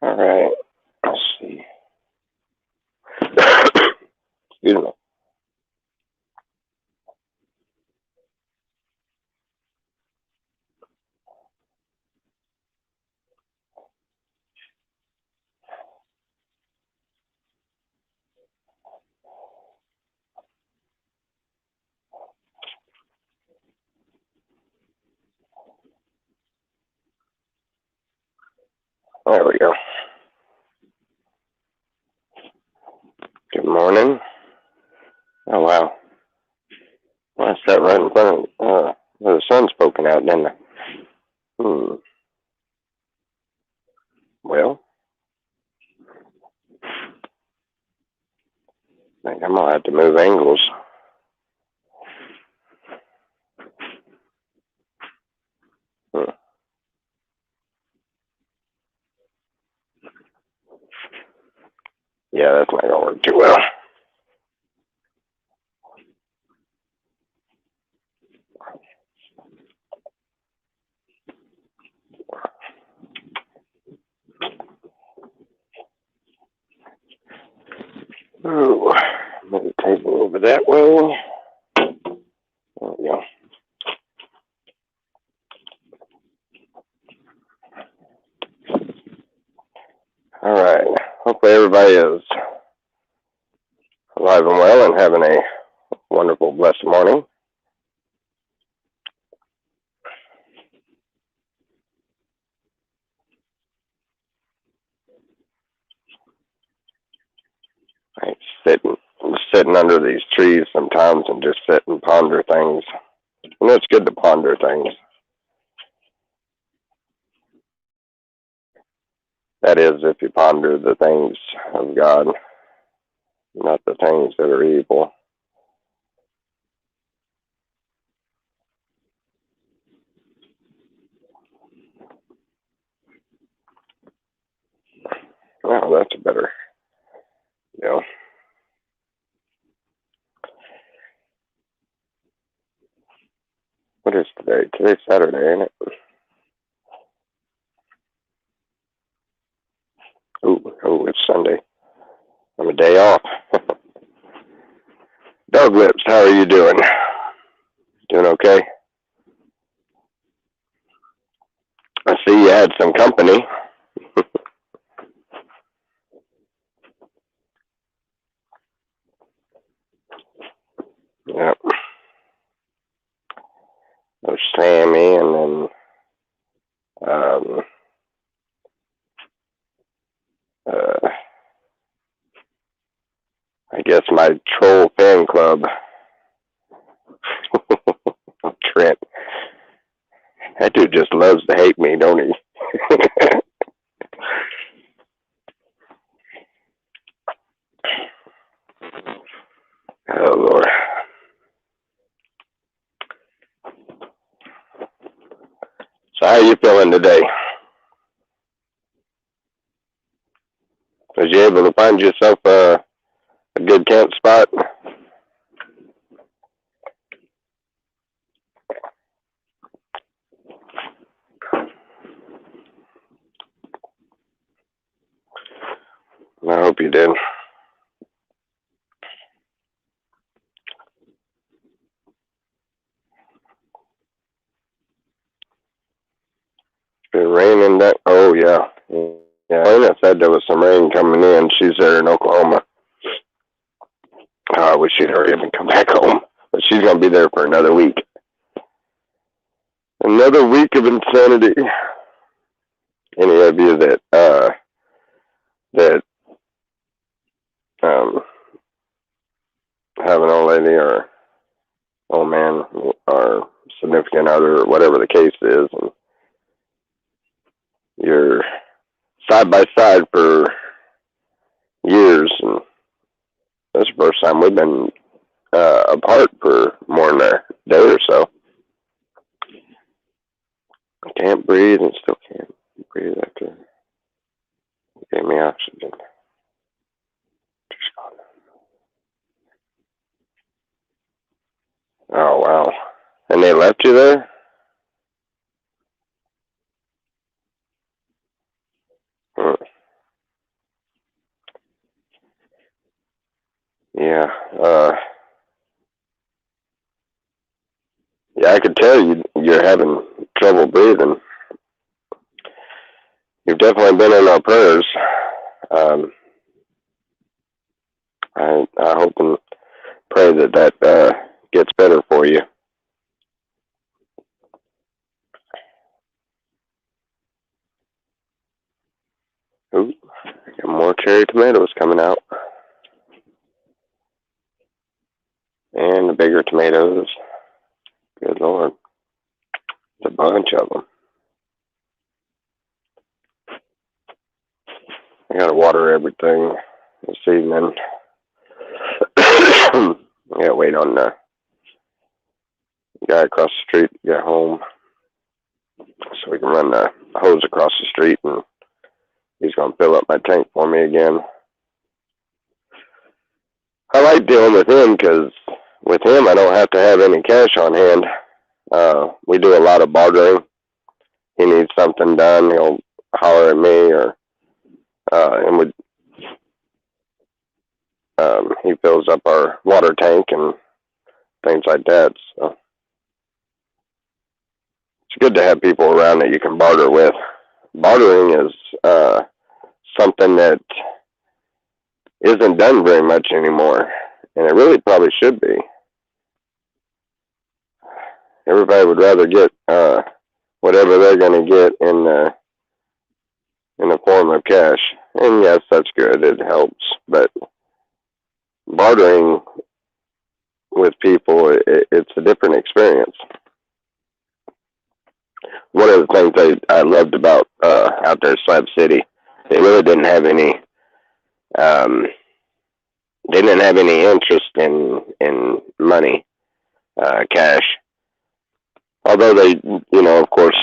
All right. Let's see. Excuse me. There we go. Good morning. Oh wow. Well, I sat right in front of where the sun's poking out, didn't I? Hmm. Well, I think I'm gonna have to move angles. Hmm. Yeah, that's not gonna work too well. Ooh. Move the table over that way. There we go. All right. Hopefully everybody is alive and well and having a wonderful, blessed morning. I sitting under these trees sometimes and just sit and ponder things. And it's good to ponder things. That is, if you ponder the things of God, not the things that are evil. Oh, that's a better, you know. What is today? Today's Saturday, ain't it? Oh, it's Sunday. I'm a day off. Dog Lips, how are you doing? Doing okay? I see you had some company. Yep. There's Sammy, and then uh, I guess my troll fan club. Trent. That dude just loves to hate me, don't he? Oh, Lord. So how are you feeling today? Was you able to find yourself a good camp spot? I hope you did. It's been raining that. Oh yeah, yeah. Lena said there was some rain coming in. She's there in Oklahoma. I wish she'd hurry up and come back home, but she's gonna be there for another week. Another week of insanity. Any of you that um have an old lady or old man or significant other or whatever the case is, and you're side by side for years, and this is the first time we've been apart for more than a day or so. I can't breathe and still can't breathe after you gave me oxygen. Oh wow! And they left you there? Hmm. Yeah. Yeah, I could tell you're having trouble breathing. You've definitely been in our prayers. Um, I hope and pray that gets better for you. Ooh, got more cherry tomatoes coming out, and the bigger tomatoes. Good Lord, it's a bunch of them. I gotta water everything this evening. I gotta wait on the guy across the street to get home so we can run the hose across the street, and he's gonna fill up my tank for me again. I like dealing with him because with him I don't have to have any cash on hand. We do a lot of bartering. He needs something done, he'll holler at me, or and he fills up our water tank and things like that. So it's good to have people around that you can barter with. Bartering is something that isn't done very much anymore, and it really probably should be. Everybody would rather get whatever they're going to get in the form of cash, and yes, that's good. It helps, but bartering with people, it's a different experience. One of the things I loved about out there, Slab City, they really didn't have any. Um, they didn't have any interest in money, cash. Although they, of course,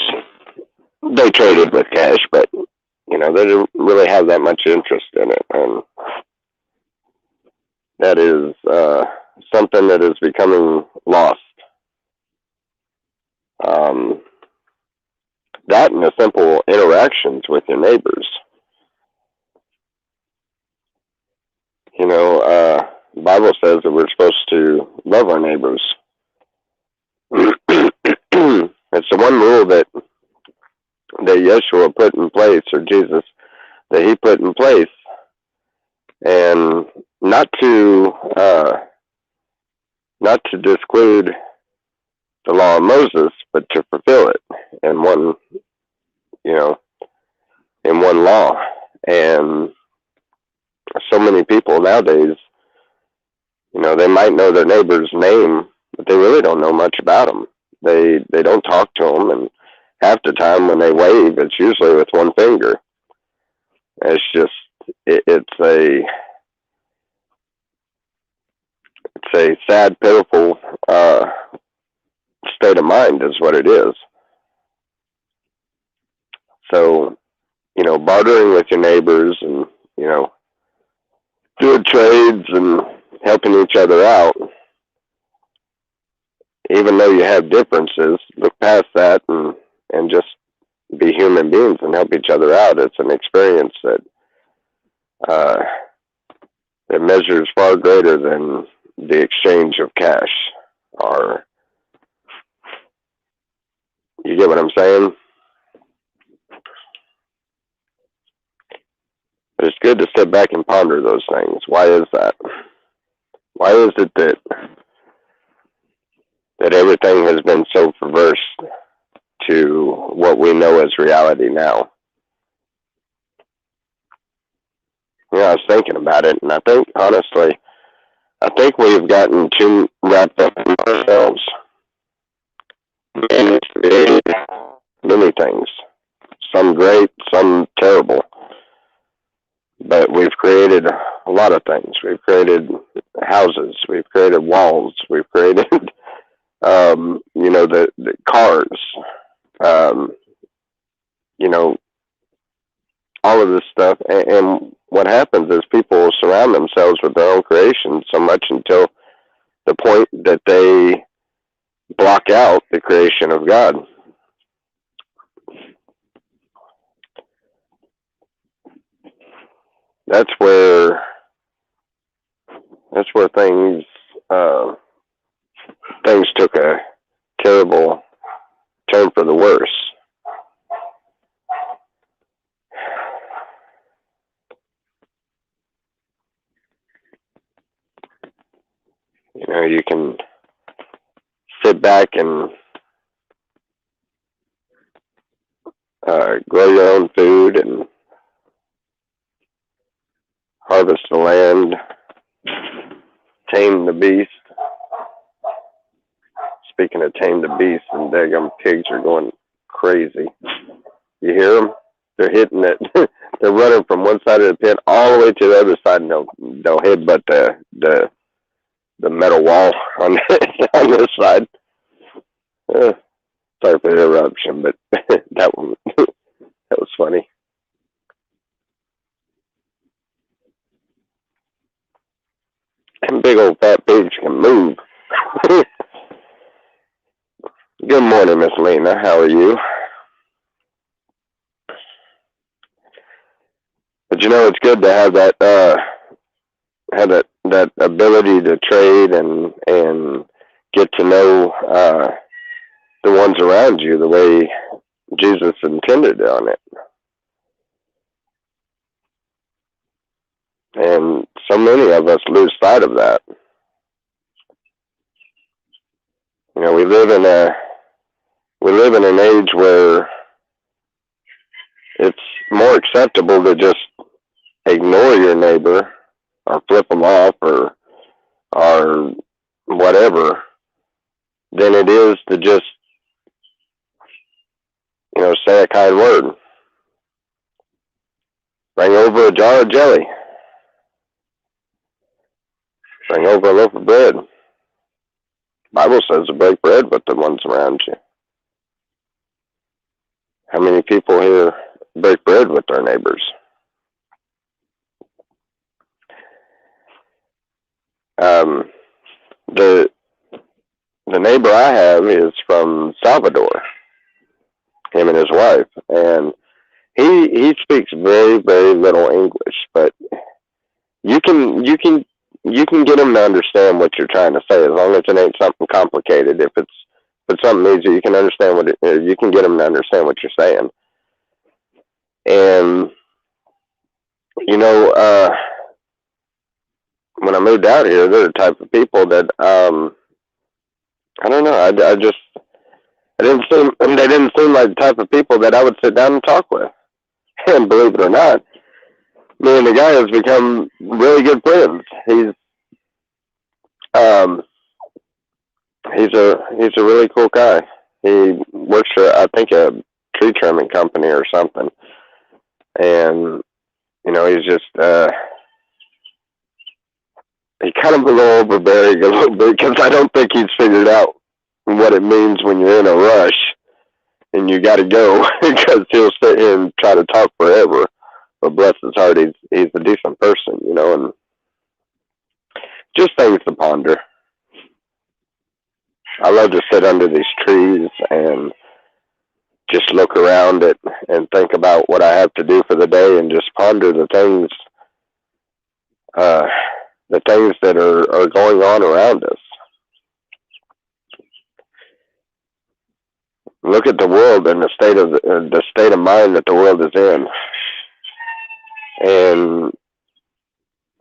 they traded with cash, but they didn't really have that much interest in it, and that is something that is becoming lost. Um, that and the simple interactions with your neighbors. The Bible says that we're supposed to love our neighbors. It's the one rule that Yeshua put in place, or Jesus, that he put in place, and not to disclude the law of Moses, but to fulfill it in one, you know, in one law. And so many people nowadays, they might know their neighbor's name, but they really don't know much about them. They don't talk to them, and half the time when they wave, it's usually with one finger. It's just it's a sad, pitiful state of mind, is what it is. So, bartering with your neighbors, and doing trades and helping each other out, even though you have differences, look past that and just be human beings and help each other out. It's an experience uh, that measures far greater than the exchange of cash. Or, you get what I'm saying? But it's good to sit back and ponder those things. Why is that? Why is it that everything has been so perverse to what we know as reality now? I was thinking about it, and I think, honestly, we've gotten too wrapped up in ourselves and created many things. Some great, some terrible. But we've created a lot of things. We've created houses. We've created walls. We've created, the cars. Um, you know, all of this stuff. And what happens is people surround themselves with their own creation so much until the point that they block out the creation of God. That's where that's where things took a terrible turn for the worse. You know, you can sit back and grow your own food and harvest the land, tame the beast. Speaking of tame the beast, and daggum pigs are going crazy. You hear them? They're hitting it. They're running from one side of the pit all the way to the other side, and they'll headbutt the metal wall on on this side. Sorry for the interruption, but that was funny. And big old fat pigs can move. Good morning, Miss Lena. How are you? But you know, it's good to have that ability to trade and get to know the ones around you the way Jesus intended on it. And so many of us lose sight of that. You know, we live in an age where it's more acceptable to just ignore your neighbor or flip them off or whatever than it is to just, you know, say a kind word. Bring over a jar of jelly. Bring over a loaf of bread. The Bible says to break bread with the ones around you. How many people here break bread with their neighbors? The neighbor I have is from Salvador, him and his wife, and he speaks very, very little English, but you can get him to understand what you're trying to say as long as it ain't something complicated. If it's something easy, you can understand you can get him to understand what you're saying. And you know, when I moved out here, they're the type of people that I don't know. They didn't seem like the type of people that I would sit down and talk with. And believe it or not, me and the guy has become really good friends. He's a really cool guy. He works for, I think, a tree trimming company or something. And you know, he's just he kind of a little overbearing a little bit because I don't think he's figured out what it means when you're in a rush and you got to go because he'll sit here and try to talk forever. But bless his heart, he's a decent person, you know, and just things to ponder. I love to sit under these trees and just look around it and think about what I have to do for the day and just ponder the things that are going on around us. Look at the world and the state of mind that the world is in, and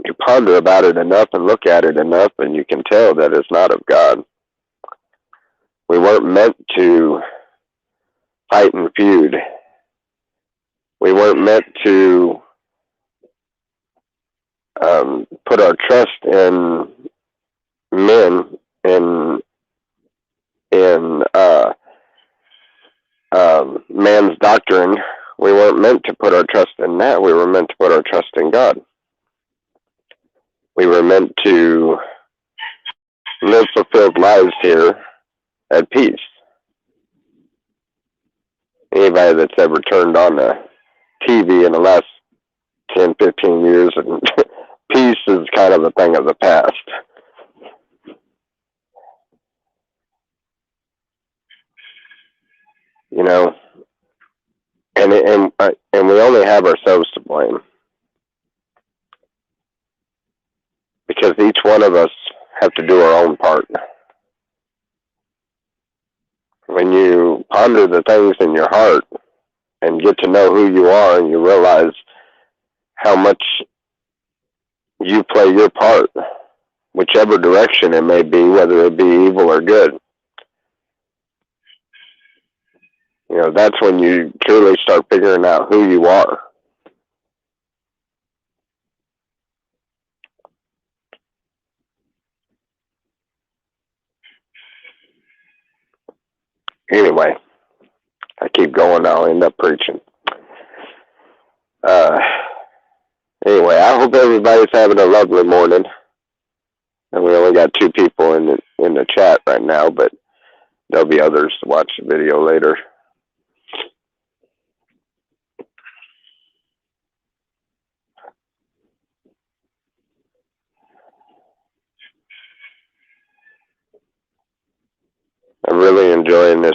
you ponder about it enough and look at it enough, and you can tell that it's not of God. We weren't meant to fight and feud. We weren't meant to put our trust in men in man's doctrine. We weren't meant to put our trust in that. We were meant to put our trust in God. We were meant to live fulfilled lives here at peace. Anybody that's ever turned on the TV in the last 10, 15 years, and peace is kind of a thing of the past. You know, and we only have ourselves to blame, because each one of us have to do our own part. When you ponder the things in your heart and get to know who you are, and you realize how much you play your part, whichever direction it may be, whether it be evil or good, that's when you truly start figuring out who you are. Anyway, I keep going, I'll end up preaching. Anyway, I hope everybody's having a lovely morning. And we only got 2 people in the chat right now, but there'll be others to watch the video later. I'm really enjoying this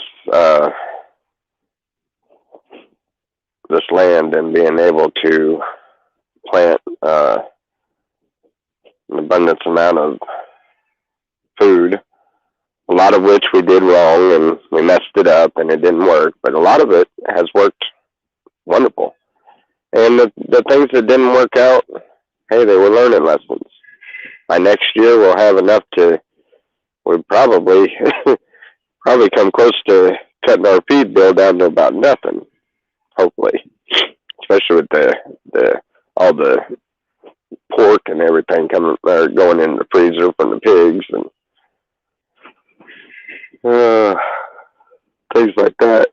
land and being able to plant an abundance amount of food, a lot of which we did wrong and we messed it up and it didn't work, but a lot of it has worked wonderful. And the things that didn't work out, hey, they were learning lessons. By next year, we'll have enough we'll probably come close to cutting our feed bill down to about nothing, hopefully, especially with all the pork and everything going in the freezer from the pigs and things like that.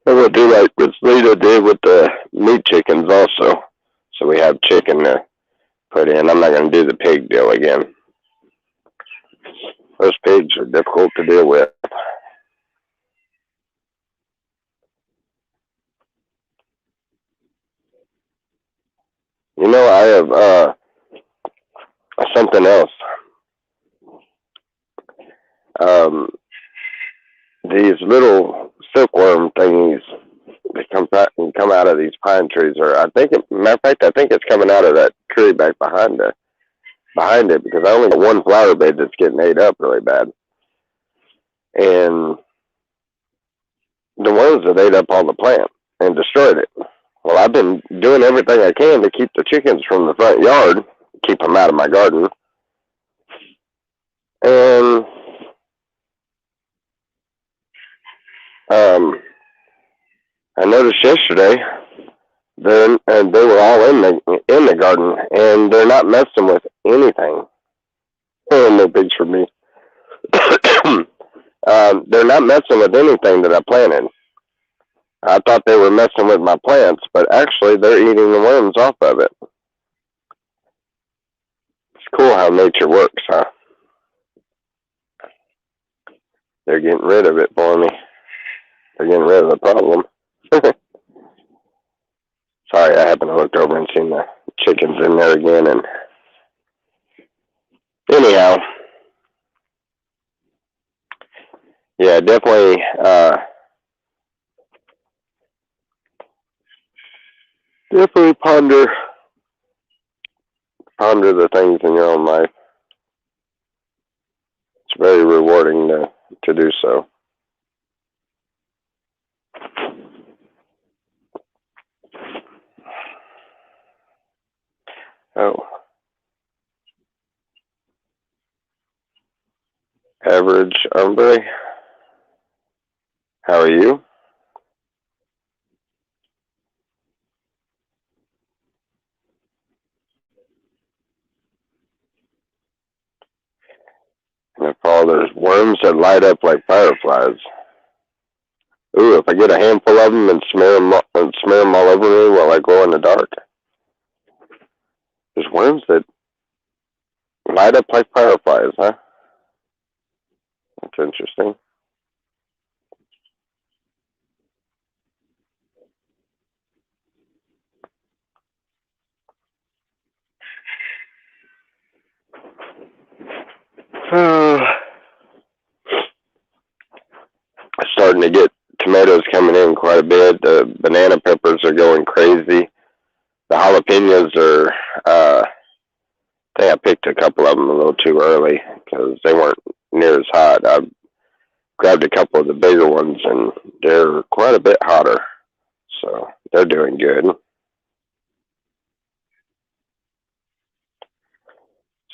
And we'll do like Miss Lita did with the meat chickens also. So we have chicken to put in. I'm not going to do the pig deal again. Those pigs are difficult to deal with. I have something else. These little silkworm thingies that come out of these pine trees, or matter of fact, I think it's coming out of that tree back behind it, because I only got one flower bed that's getting ate up really bad. And the worms have ate up all the plant and destroyed it. Well, I've been doing everything I can to keep the chickens from the front yard, keep them out of my garden. And I noticed yesterday they were all in the garden, and they're not messing with anything. Oh, no pigs for me. They're not messing with anything that I planted. I thought they were messing with my plants, but actually they're eating the worms off of it. It's cool how nature works, huh? They're getting rid of it for me. They're getting rid of the problem. Sorry, I happened to look over and seen the chickens in there again. And anyhow, yeah, definitely ponder the things in your own life. It's very rewarding to do so. Oh. Average hombre. How are you? And Paul, there's worms that light up like fireflies. Ooh, if I get a handful of them and smear them all over me while I glow in the dark. There's worms that light up like fireflies, huh? That's interesting. Starting to get tomatoes coming in quite a bit. The banana peppers are going crazy. The jalapenos are, I think I picked a couple of them a little too early because they weren't near as hot. I grabbed a couple of the bigger ones, and they're quite a bit hotter. So they're doing good.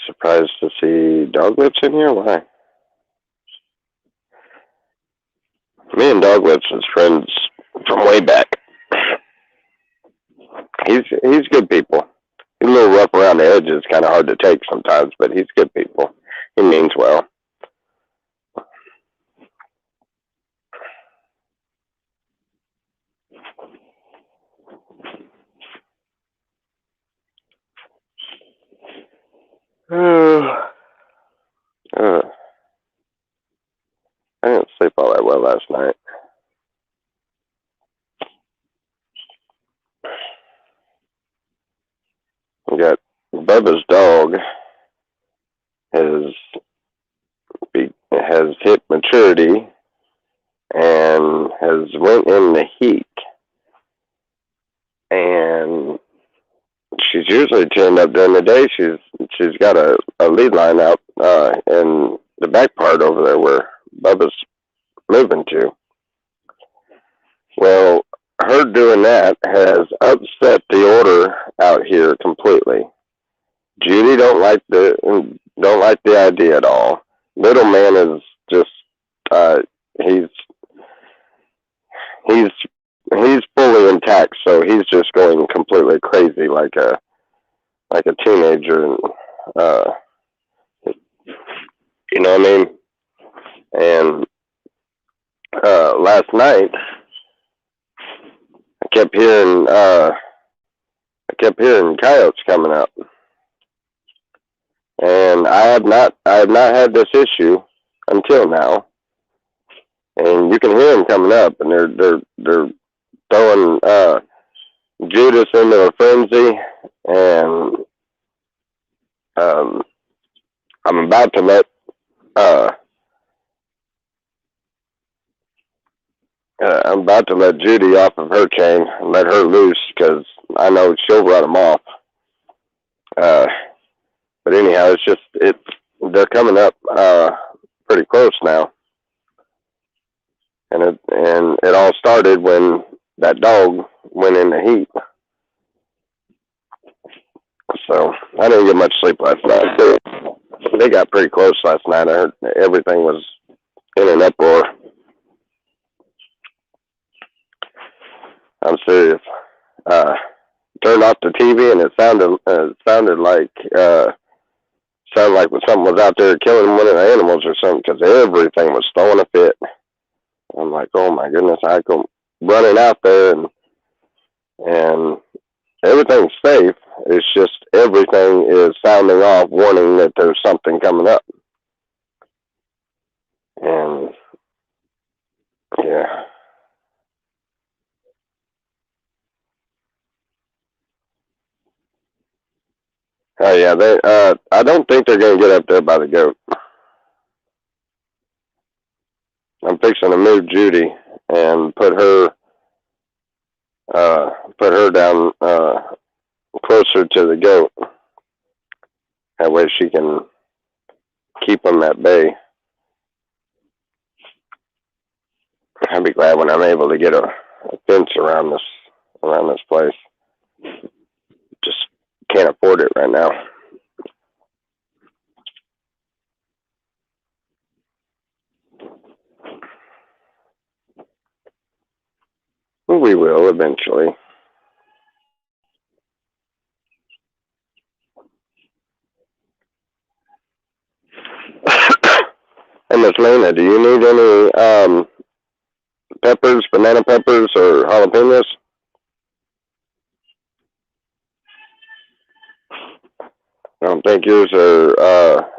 Surprised to see Dog Lips in here? Why? Me and Dog Lips was friends from way back. He's good people. He's a little rough around the edges, kind of hard to take sometimes, but he's good people. He means well. I didn't sleep all that well last night. We got Bubba's dog has hit maturity and has went in the heat, and she's usually chained up during the day. She's got a lead line out in the back part over there where Bubba's moving to. Well, her doing that has upset the order out here completely. Judy don't like the idea at all. Little man is just he's fully intact, so he's just going completely crazy like a teenager. You know what I mean? And last night I kept hearing coyotes coming up, and I have not had this issue until now. And you can hear them coming up, and they're throwing Judas into a frenzy, and I'm about to let Judy off of her chain and let her loose because I know she'll run them off. But anyhow, they're coming up pretty close now, and it all started when that dog went in the heat. So I didn't get much sleep last night. They got pretty close last night. I heard everything was in an uproar. I'm serious. Turned off the TV and it sounded like when something was out there killing one of the animals or something, because everything was throwing a fit. I'm like, oh my goodness! I come running out there and everything's safe. It's just everything is sounding off, warning that there's something coming up. And yeah. Oh yeah, I don't think they're gonna get up there by the goat. I'm fixing to move Judy and put her down closer to the goat. That way she can keep them at bay. I'll be glad when I'm able to get a fence around this place. Just can't afford it right now. We will eventually. And Miss Lena, do you need any peppers, banana peppers, or jalapenos? I don't think yours are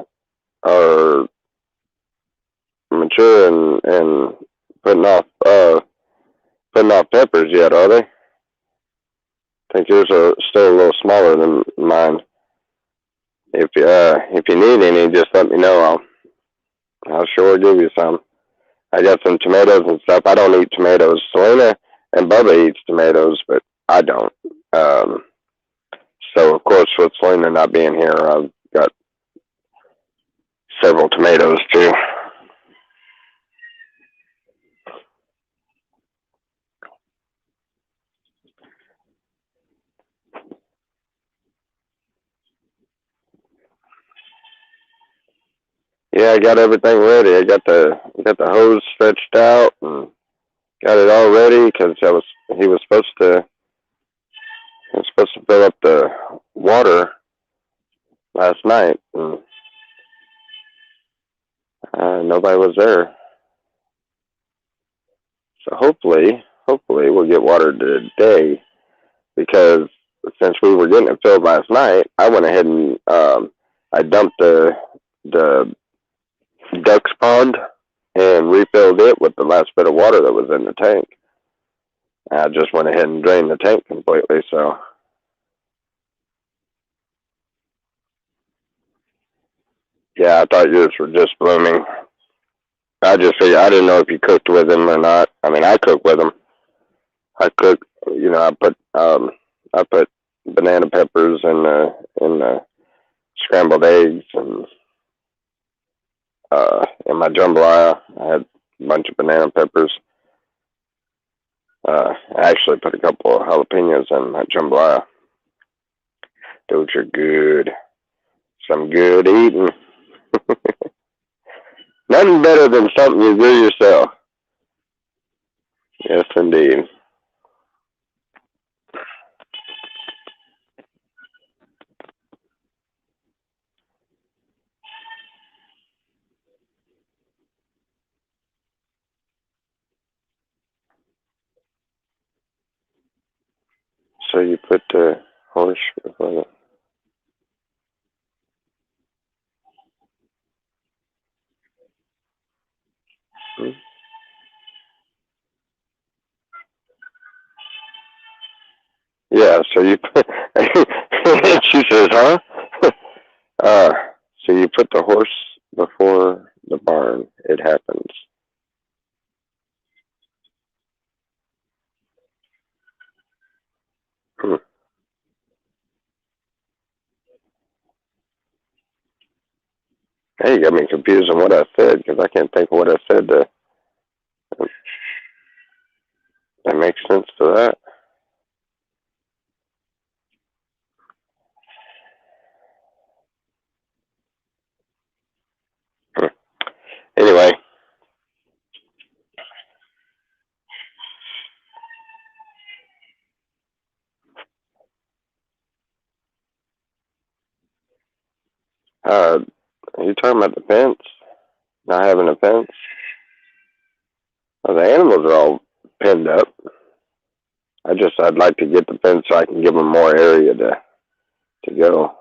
mature and putting off peppers yet, are they? I think yours are still a little smaller than mine. If you need any, just let me know. I'll sure give you some. I got some tomatoes and stuff. I don't eat tomatoes. Selena and Bubba eats tomatoes, but I don't. So of course, with Selena not being here, got several tomatoes too. Yeah, I got everything ready. I got the hose stretched out and got it all ready because he was supposed to fill up the water last night, and nobody was there. So hopefully we'll get water today because since we were getting it filled last night, I went ahead and I dumped the duck's pond and refilled it with the last bit of water that was in the tank. I just went ahead and drained the tank completely. So yeah, I thought yours were just blooming. I just figured I didn't know if you cooked with them or not. I mean, I cook with them. I cook, you know, I put banana peppers in the scrambled eggs and in my jambalaya. I had a bunch of banana peppers. I actually put a couple of jalapenos in my jambalaya. Those are good. Some good eating. Nothing better than something you grew yourself. Yes, indeed. So you put the horse before the... Hmm? Yeah, so you put... she says, huh? uh, so you put the horse before the barn. It happens. Hmm. Hey, you got me confused on what I said because I can't think of what I said that makes sense to that. Hmm. Anyway, uh, are you talking about the fence? Not having a fence? Well, the animals are all pinned up. I'd like to get the fence so I can give them more area to go.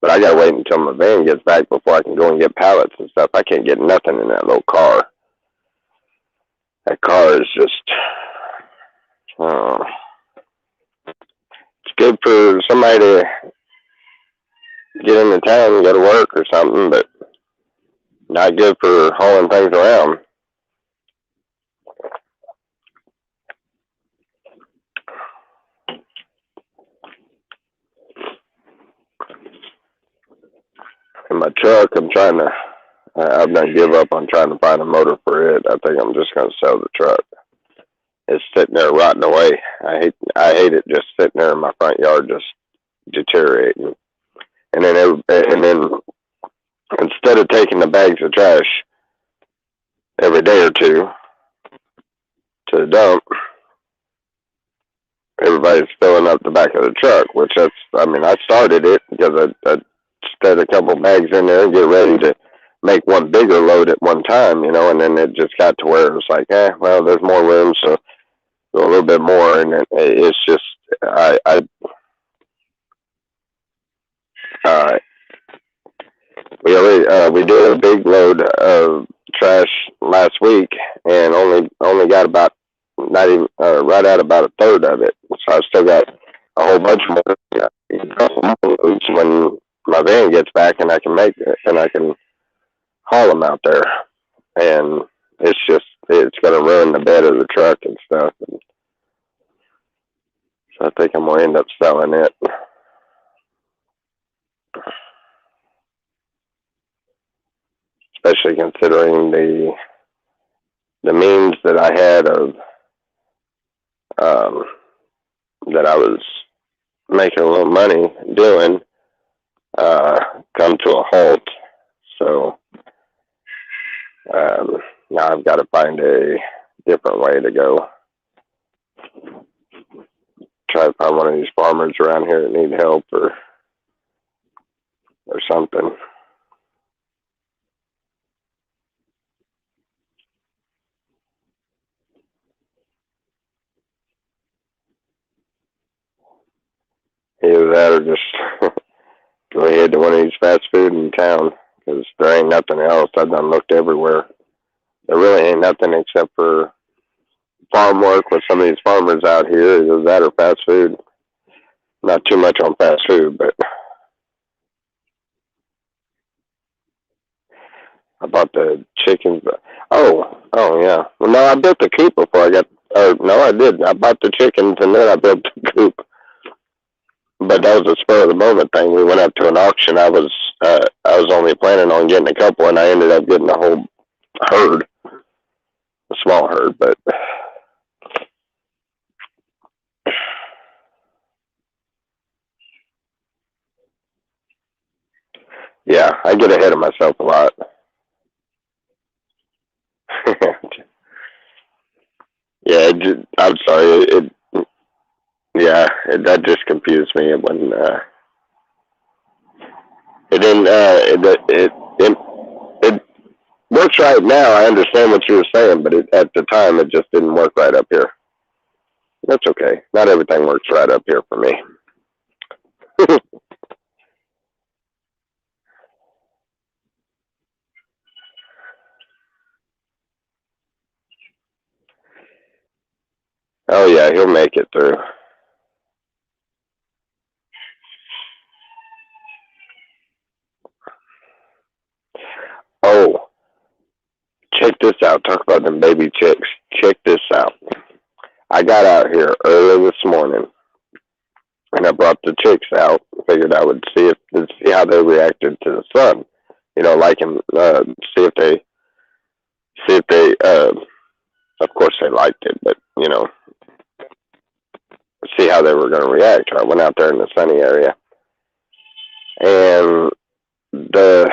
But I gotta wait until my van gets back before I can go and get pallets and stuff. I can't get nothing in that little car. That car is just, uh, it's good for somebody to get into town and go to work or something, but not good for hauling things around. And my truck, I'm gonna give up on trying to find a motor for it. I think I'm just gonna sell the truck. It's sitting there rotting away. I hate it just sitting there in my front yard, just deteriorating. And then instead of taking the bags of trash every day or two to the dump, everybody's filling up the back of the truck. I started it because I set a couple bags in there and get ready to make one bigger load at one time, and then it just got to where it was like, well, there's more room, so go a little bit more, and it's just, uh, we did a big load of trash last week, and only got about not even right at about a third of it. So I still got a whole bunch more. A couple more loads when my van gets back, and I can make it, and I can haul them out there. And it's gonna ruin the bed of the truck and stuff. And so I think I'm gonna end up selling it. especially considering the means that I had of um, that I was making a little money doing come to a halt. So now I've got to find a different way to go. Try to find one of these farmers around here that need help or something. Either that or just go ahead to one of these fast food in town because there ain't nothing else. I've done looked everywhere. There really ain't nothing except for farm work with some of these farmers out here. Either that or fast food. Not too much on fast food, but I bought the chickens. Oh yeah. Well, no, I built the coop before I got. No, I did. I bought the chickens and then I built the coop. But that was a spur of the moment thing. We went up to an auction. I was only planning on getting a couple, and I ended up getting a whole herd, a small herd, but yeah, I get ahead of myself a lot. Yeah, I'm sorry. That just confused me when it didn't. It works right now. I understand what you were saying, but at the time, it just didn't work right up here. That's okay. Not everything works right up here for me. Oh yeah, he'll make it through. Oh, check this out. Talk about them baby chicks. Check this out. I got out here early this morning, and I brought the chicks out. Figured I would see how they reacted to the sun. You know, like him. See if they. Of course, they liked it, but you know, see how they were going to react. I went out there in the sunny area, and the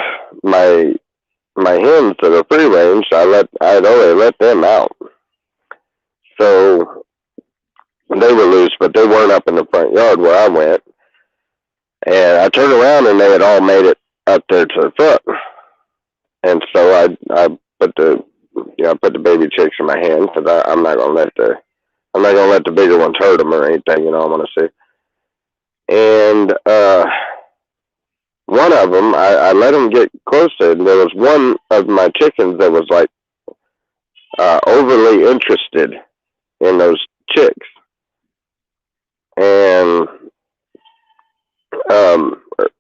my hens that are free range, I'd already let them out, so they were loose, but they weren't up in the front yard where I went. And I turned around and they had all made it up there to the front. And so I put the baby chicks in my hand because I'm not gonna let the bigger ones hurt them or anything. You know, I want to see. And one of them, I let them get close to it. And there was one of my chickens that was like overly interested in those chicks, and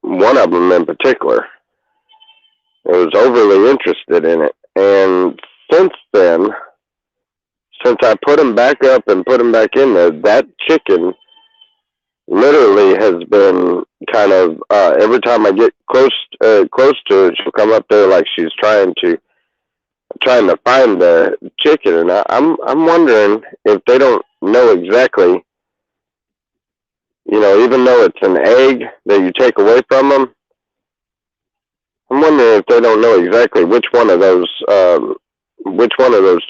one of them in particular, it was overly interested in it. And since then, since I put him back up and put him back in there, that chicken literally has been kind of every time I get close to it, she'll come up there like she's trying to find the chicken. And I'm wondering if they don't know exactly, you know, even though it's an egg that you take away from them, I'm wondering if they don't know exactly which one of those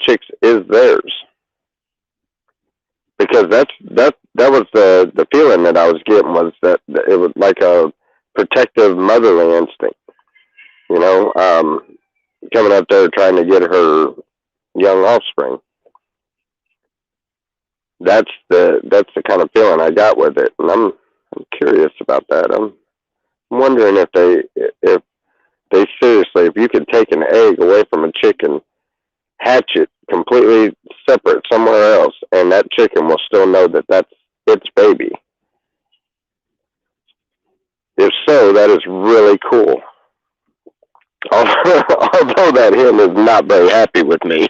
chicks is theirs. Because that was the feeling that I was getting, was that it was like a protective motherly instinct, you know, coming up there trying to get her young offspring. That's the kind of feeling I got with it, and I'm curious about that. I'm wondering if they seriously, if you could take an egg away from a chicken, hatch it completely separate somewhere else, and that chicken will still know that that's its baby. If so, that is really cool. Although that hen is not very happy with me.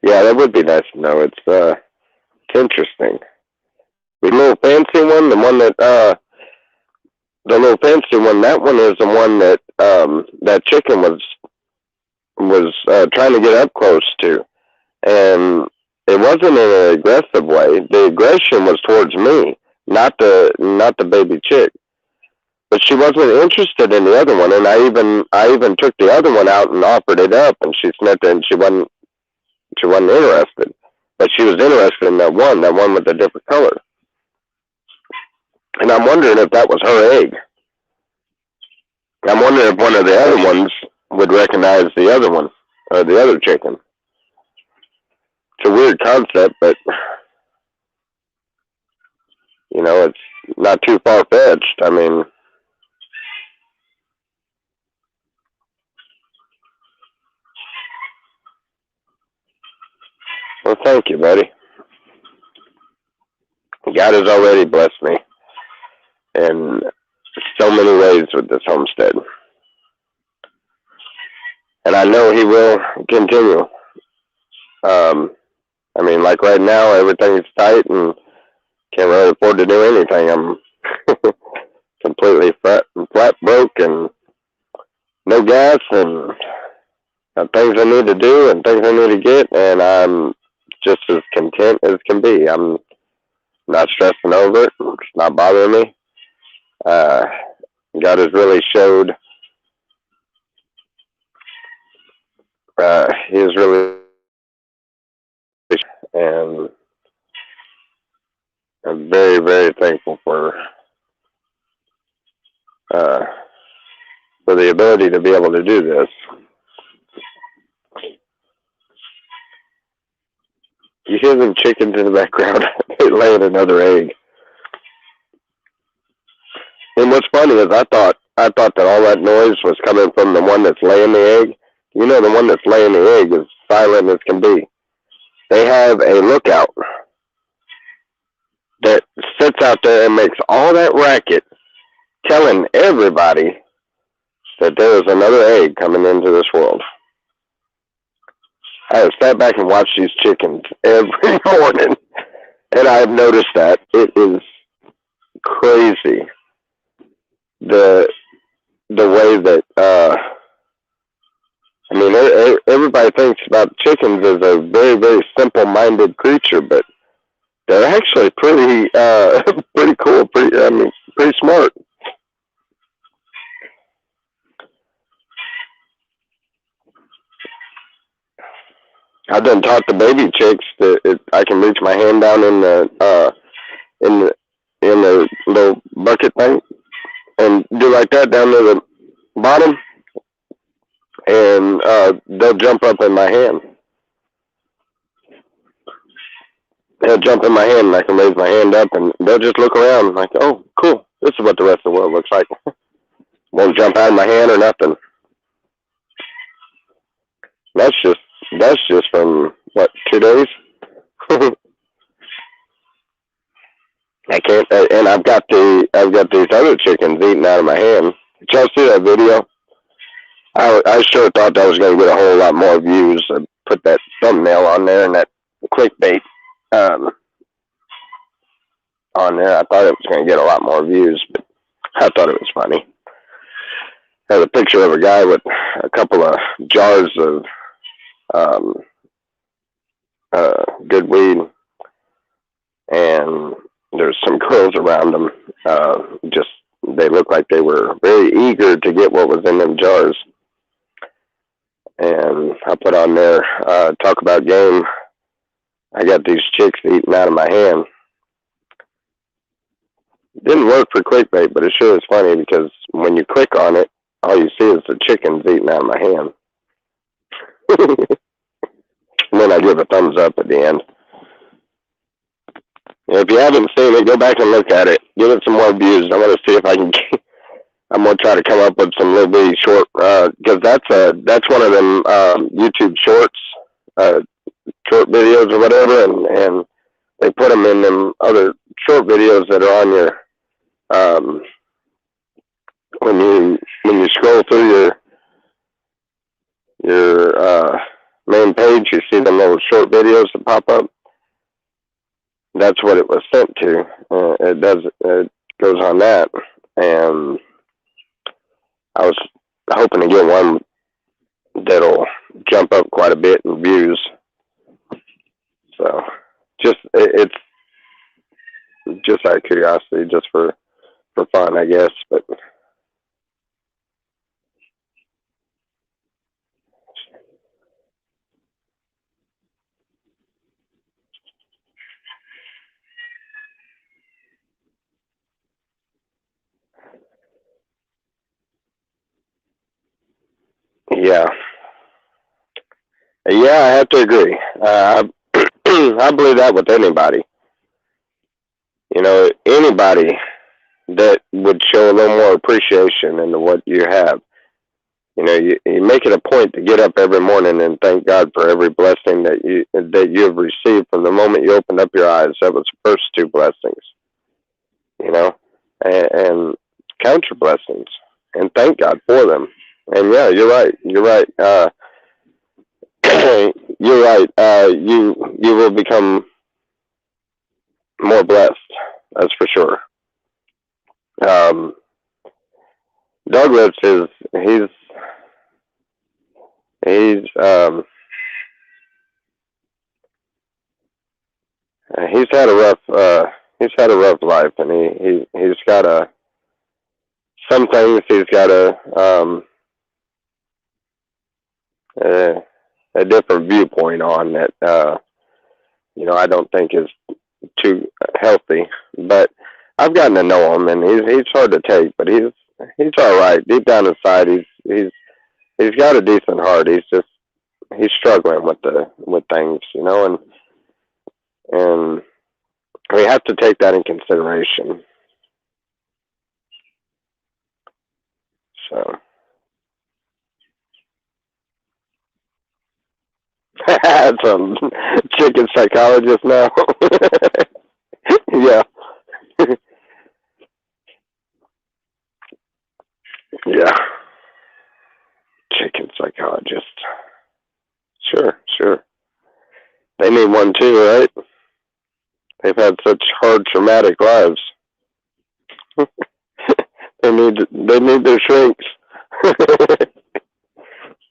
Yeah, that would be nice to know. It's interesting. The little fancy one, the one that the little fancy one, that one is the one that that chicken was trying to get up close to, and it wasn't in an aggressive way. The aggression was towards me, not the baby chick. But she wasn't interested in the other one, and I even took the other one out and offered it up, and she sniffed it, and she wasn't interested. But she was interested in that one with the different color. And I'm wondering if that was her egg. I'm wondering if one of the other ones would recognize the other one, or the other chicken. It's a weird concept, but, you know, it's not too far-fetched. I mean, well, thank you, buddy. God has already blessed me in so many ways with this homestead. And I know he will continue. I mean, like right now, everything's tight and can't really afford to do anything. I'm completely flat broke and no gas and things I need to do and things I need to get, and I'm just as content as can be. I'm not stressing over it. It's not bothering me. God has really showed. He is really, and I'm very, very thankful for the ability to be able to do this. You hear them chickens in the background. They laying another egg. And what's funny is I thought that all that noise was coming from the one that's laying the egg. You know, the one that's laying the egg is silent as can be. They have a lookout that sits out there and makes all that racket, telling everybody that there is another egg coming into this world. I have sat back and watched these chickens every morning, and I have noticed that it is crazy the way that I mean, everybody thinks about chickens as a very, very simple-minded creature, but they're actually pretty pretty cool, pretty smart. I've done taught the baby chicks that I can reach my hand down in the little bucket thing and do like that down to the bottom, and they'll jump up in my hand. They'll jump in my hand, and I can raise my hand up, and they'll just look around like, oh, cool, this is what the rest of the world looks like. Won't jump out of my hand or nothing. That's just from, what, 2 days? I can't, and I've got these other chickens eating out of my hand. Did y'all see that video? I sure thought that was going to get a whole lot more views. I put that thumbnail on there and that clickbait on there. I thought it was going to get a lot more views, but I thought it was funny. Had a picture of a guy with a couple of jars of good weed, and there's some girls around them. Just they looked like they were very eager to get what was in them jars. And I put on there, talk about game. I got these chicks eating out of my hand. Didn't work for clickbait, but it sure is funny because when you click on it, all you see is the chickens eating out of my hand. And then I give a thumbs up at the end. And if you haven't seen it, go back and look at it. Give it some more views. I want to see if I can. I'm gonna try to come up with some little bitty short, because that's one of them YouTube shorts, short videos or whatever, and they put them in them other short videos that are on your when you scroll through your main page, you see them little short videos that pop up. That's what it was sent to. It goes on that, and I was hoping to get one that'll jump up quite a bit in views. So it's just out of curiosity, just for fun, I guess. But yeah, yeah, I have to agree. I believe that with anybody. Anybody that would show a little more appreciation into what you have. You make it a point to get up every morning and thank God for every blessing that you have received from the moment you opened up your eyes. That was the first two blessings, you know, and count your blessings and thank God for them. And yeah, you're right. You're right. You're right. You will become more blessed. That's for sure. Um, Douglas he's he's had a rough life, and he's got some things he's got a different viewpoint on that I don't think is too healthy. But I've gotten to know him, and he's hard to take, but he's all right. Deep down inside, he's got a decent heart. He's struggling with things, and we have to take that in consideration. So that's a chicken psychologist now. Yeah, yeah, chicken psychologist. Sure, sure. They need one too, right? They've had such hard, traumatic lives. They need their shrinks.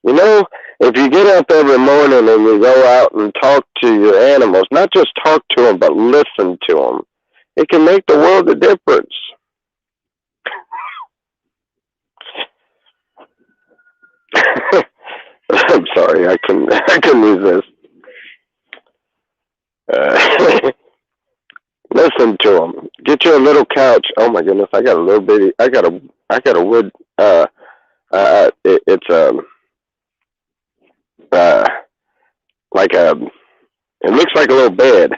You know, if you get up every morning and you go out and talk to your animals, not just talk to them, but listen to them, it can make the world a difference. I'm sorry, I couldn't use this. Listen to them. Get you a little couch. Oh my goodness, I got a little bitty. I got a wood. It's uh, like a. It looks like a little bed.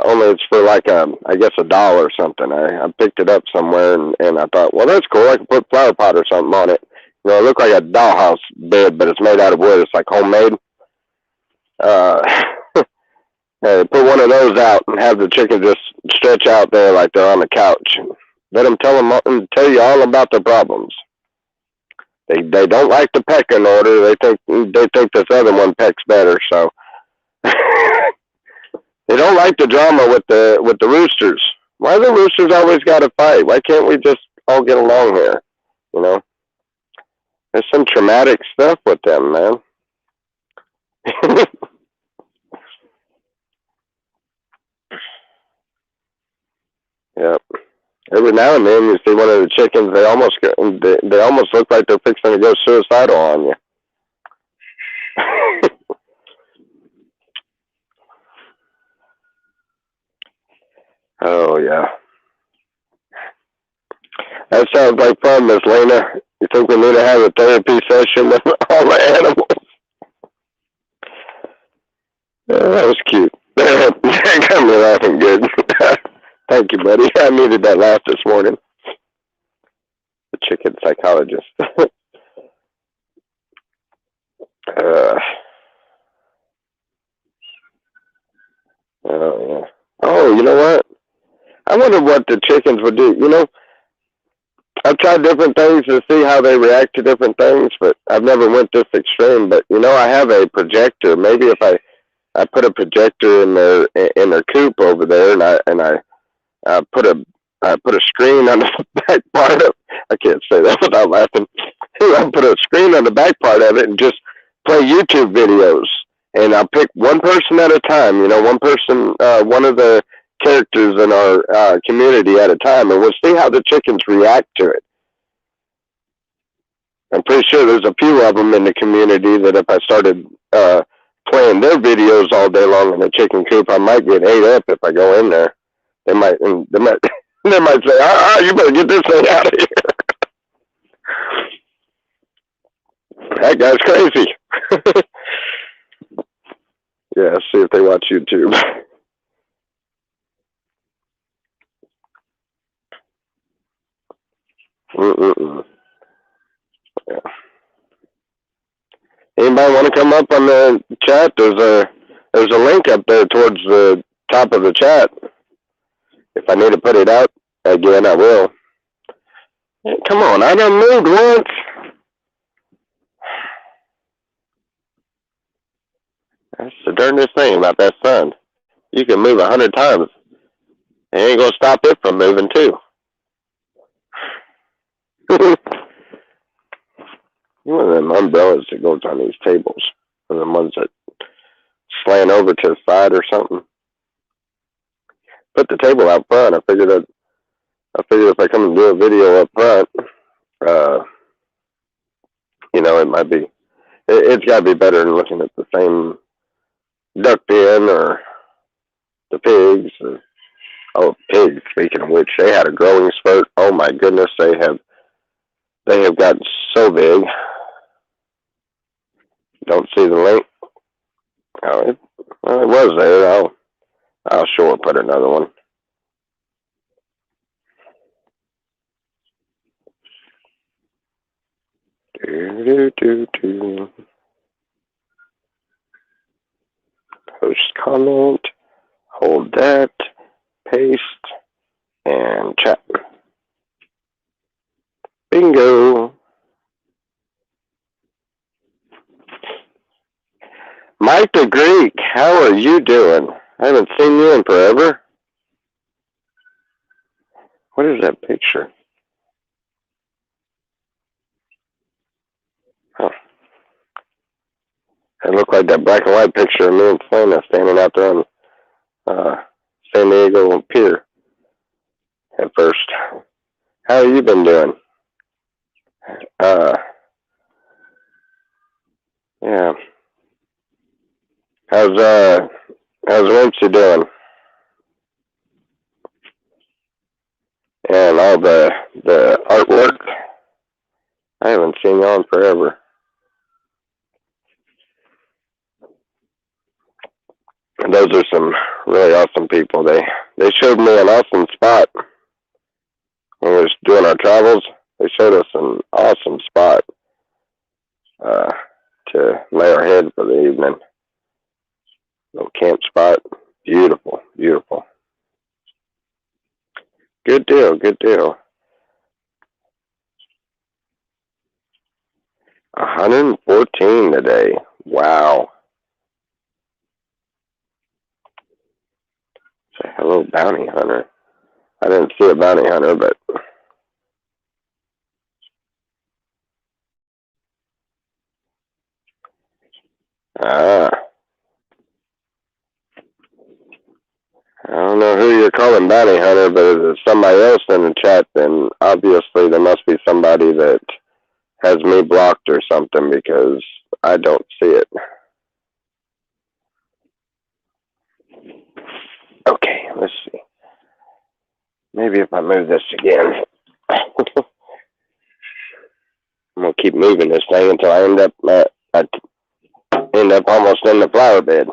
Only it's for like I guess $1 or something. I picked it up somewhere and I thought, well, that's cool. I can put a flower pot or something on it. It looked like a dollhouse bed, but it's made out of wood. It's like homemade. Uh, put one of those out and have the chicken just stretch out there like they're on the couch. Let them tell you all about their problems. They don't like the pecking order. They think this other one pecks better. So they don't like the drama with the roosters. Why the roosters always got to fight? Why can't we just all get along here? There's some traumatic stuff with them, man. Yep. Every now and then you see one of the chickens. They almost look like they're fixing to go suicidal on you. Oh yeah. That sounds like fun, Miss Lena. You think we need to have a therapy session with all the animals? That was cute. That got me laughing good. Thank you, buddy. I needed that laugh this morning. The chicken psychologist. uh, oh yeah. Oh, you know what? I wonder what the chickens would do. I've tried different things to see how they react to different things, but I've never went this extreme. But I have a projector. Maybe if I put a projector in their coop over there, and I put put a screen on the back part of. I can't say that without laughing. I put a screen on the back part of it and just play YouTube videos. And I'll pick one person at a time. You know, one person, one of the characters in our community at a time, and we'll see how the chickens react to it. I'm pretty sure there's a few of them in the community that if I started playing their videos all day long in the chicken coop, I might get ate up if I go in there. They might they might say, you better get this thing out of here. That guy's crazy. Yeah, see if they watch YouTube. Yeah. Anybody want to come up on the chat? There's a link up there towards the top of the chat. If I need to put it out again, I will. Hey, come on, I done moved once. That's the darndest thing about that sun. You can move 100 times. It ain't gonna stop it from moving too. One of them umbrellas that goes on these tables, or the ones that slant over to the side or something. Put the table out front. I figured if I come and do a video up front, you know, it might be. It's got to be better than looking at the same duck pen or the pigs. Pigs. Speaking of which, they had a growing spurt. Oh my goodness, they have gotten so big. Don't see the link. Oh, it was there. I'll sure put another one. Post comment. Hold that. Paste. And chat. Bingo. Mike the Greek, how are you doing? I haven't seen you in forever. What is that picture? Oh. It looked like that black and white picture of me and Selena standing out there on San Diego Pier at first. How have you been doing? Yeah. How's Rincey doing? And all the artwork? I haven't seen you on forever. And those are some really awesome people. They showed me an awesome spot when we was doing our travels. They showed us an awesome spot to lay our head for the evening. Little camp spot. Beautiful, beautiful. Good deal, good deal. 114 today. Wow. Say hello, bounty hunter. I didn't see a bounty hunter, but I don't know who you're calling bounty hunter, but if it's somebody else in the chat, then obviously there must be somebody that has me blocked or something because I don't see it. Okay, let's see. Maybe if I move this again. I'm gonna keep moving this thing until I end up almost in the flower bed.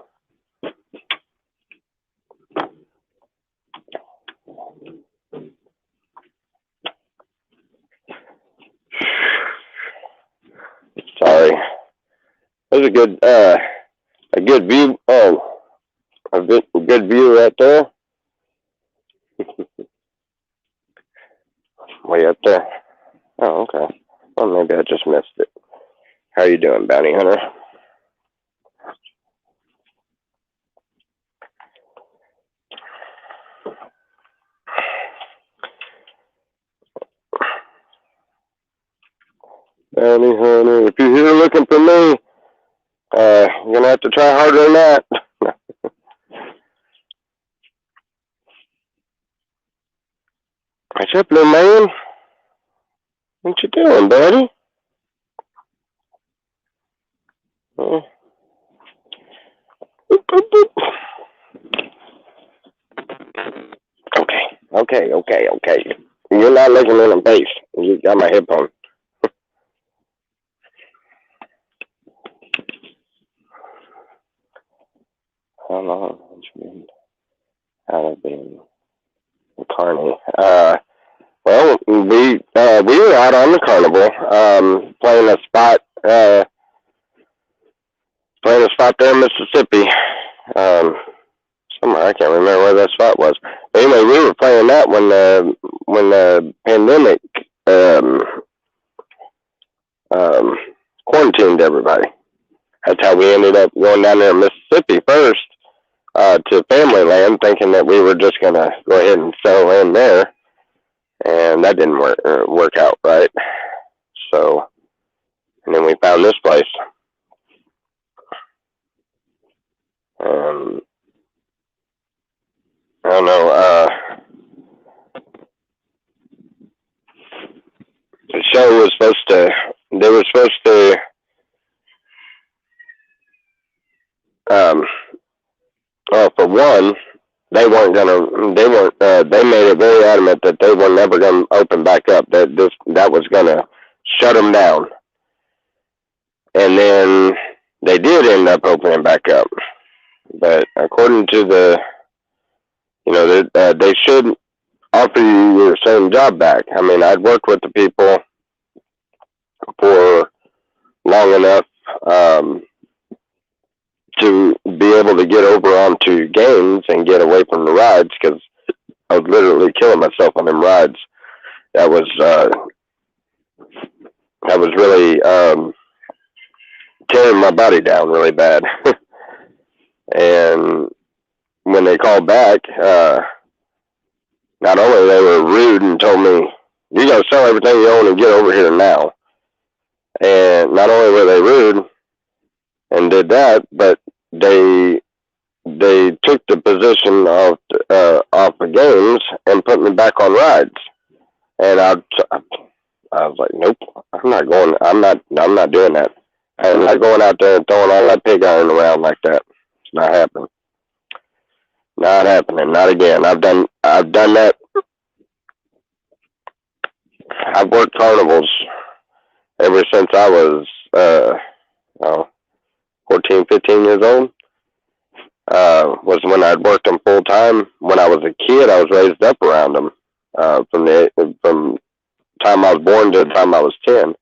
Sorry. There's a good view. Oh, a good view right there. Way up there. Oh, okay. Well, maybe I just missed it. How you doing, bounty hunter? You're gonna have to try harder than that. What's up, little man? What you doing, buddy? Uh, boop, boop, boop. Okay. You're not looking in the face. You got my headphone. How long has been out of being Carney? Well, we were out on the carnival, playing a spot, there in Mississippi. Somewhere I can't remember where that spot was. But anyway, we were playing that when the pandemic quarantined everybody. That's how we ended up going down there in Mississippi first, to family land, thinking that we were just gonna go ahead and settle in there, and that didn't work out right. So, and then we found this place. I don't know. The show was supposed to. They were supposed to. Well, for one, they weren't gonna. They weren't. They made it very adamant that they were never gonna open back up. That was gonna shut them down. And then they did end up opening back up. But according to they should offer you your same job back. I mean, I'd worked with the people for long enough to be able to get over onto games and get away from the rides, because I was literally killing myself on them rides. That was really tearing my body down really bad. And when they called back, not only they were rude and told me, you gotta sell everything you own and get over here now. And not only were they rude and did that, but they took the position off the games and put me back on rides. And I was like, nope, I'm not doing that. I'm not going out there and throwing all that pig iron around like that. It's not happening. Not happening. Not again. I've done that. I've worked carnivals ever since I was 14, 15 years old. Was when I'd worked them full time. When I was a kid, I was raised up around them. From time I was born to the time I was 10.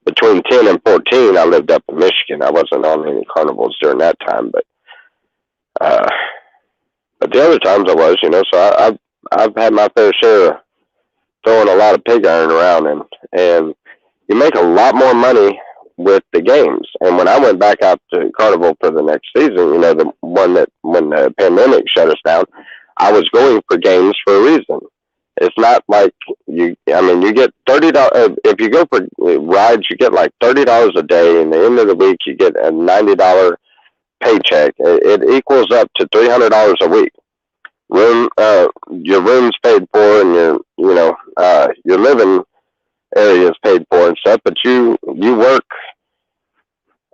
Between 10 and 14, I lived up in Michigan. I wasn't on any carnivals during that time, but the other times I was, so I've had my fair share of throwing a lot of pig iron around, and you make a lot more money with the games. And when I went back out to Carnival for the next season, the one that when the pandemic shut us down, I was going for games for a reason. It's not like you get $30 if you go for rides. You get like $30 a day, and the end of the week you get a $90 paycheck. It equals up to $300 a week. Your room's paid for, and your living area is paid for and stuff. But you work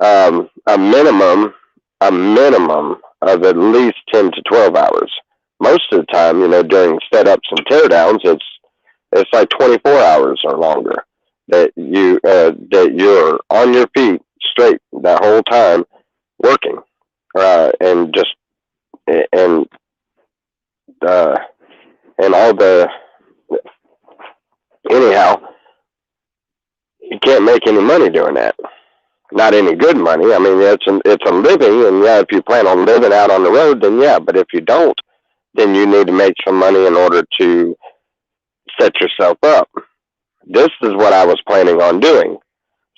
a minimum of at least 10 to 12 hours. Most of the time, during setups and teardowns, it's like 24 hours or longer that you're on your feet straight that whole time working, and all the anyhow, you can't make any money doing that. Not any good money. I mean, it's a living, and yeah, if you plan on living out on the road, then yeah. But if you don't, then you need to make some money in order to set yourself up. This is what I was planning on doing.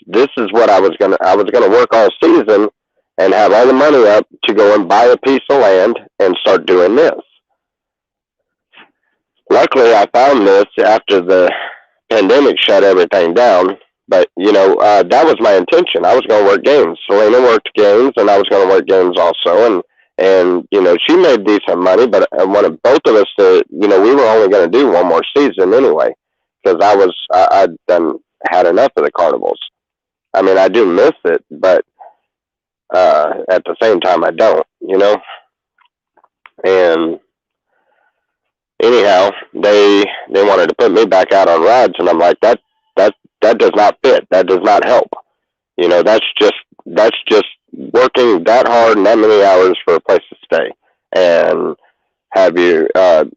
This is what I was gonna work all season and have all the money up to go and buy a piece of land and start doing this. Luckily, I found this after the pandemic shut everything down. But that was my intention. I was going to work games. Selena worked games, and I was going to work games also. And she made decent money, but I wanted both of us to. We were only going to do one more season anyway, because I'd had enough of the carnivals. I mean, I do miss it, but at the same time, I don't. And anyhow, they wanted to put me back out on rides, and I'm like, that does not fit. That does not help. That's just working that hard and that many hours for a place to stay, and have your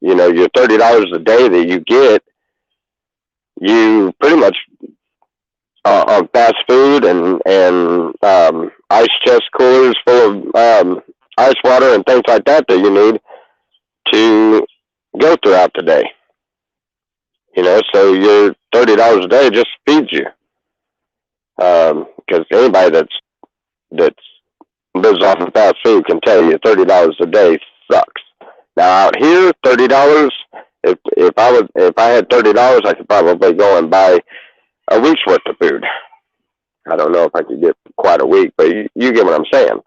your $30 a day that you get, you pretty much on fast food and ice chest coolers full of ice water and things like that you need to go throughout the day. So your $30 a day just feeds you. Because anybody that's lives off of fast food can tell you $30 a day sucks. Now out here, $30. If I had $30, I could probably go and buy a week's worth of food. I don't know if I could get quite a week, but you get what I'm saying.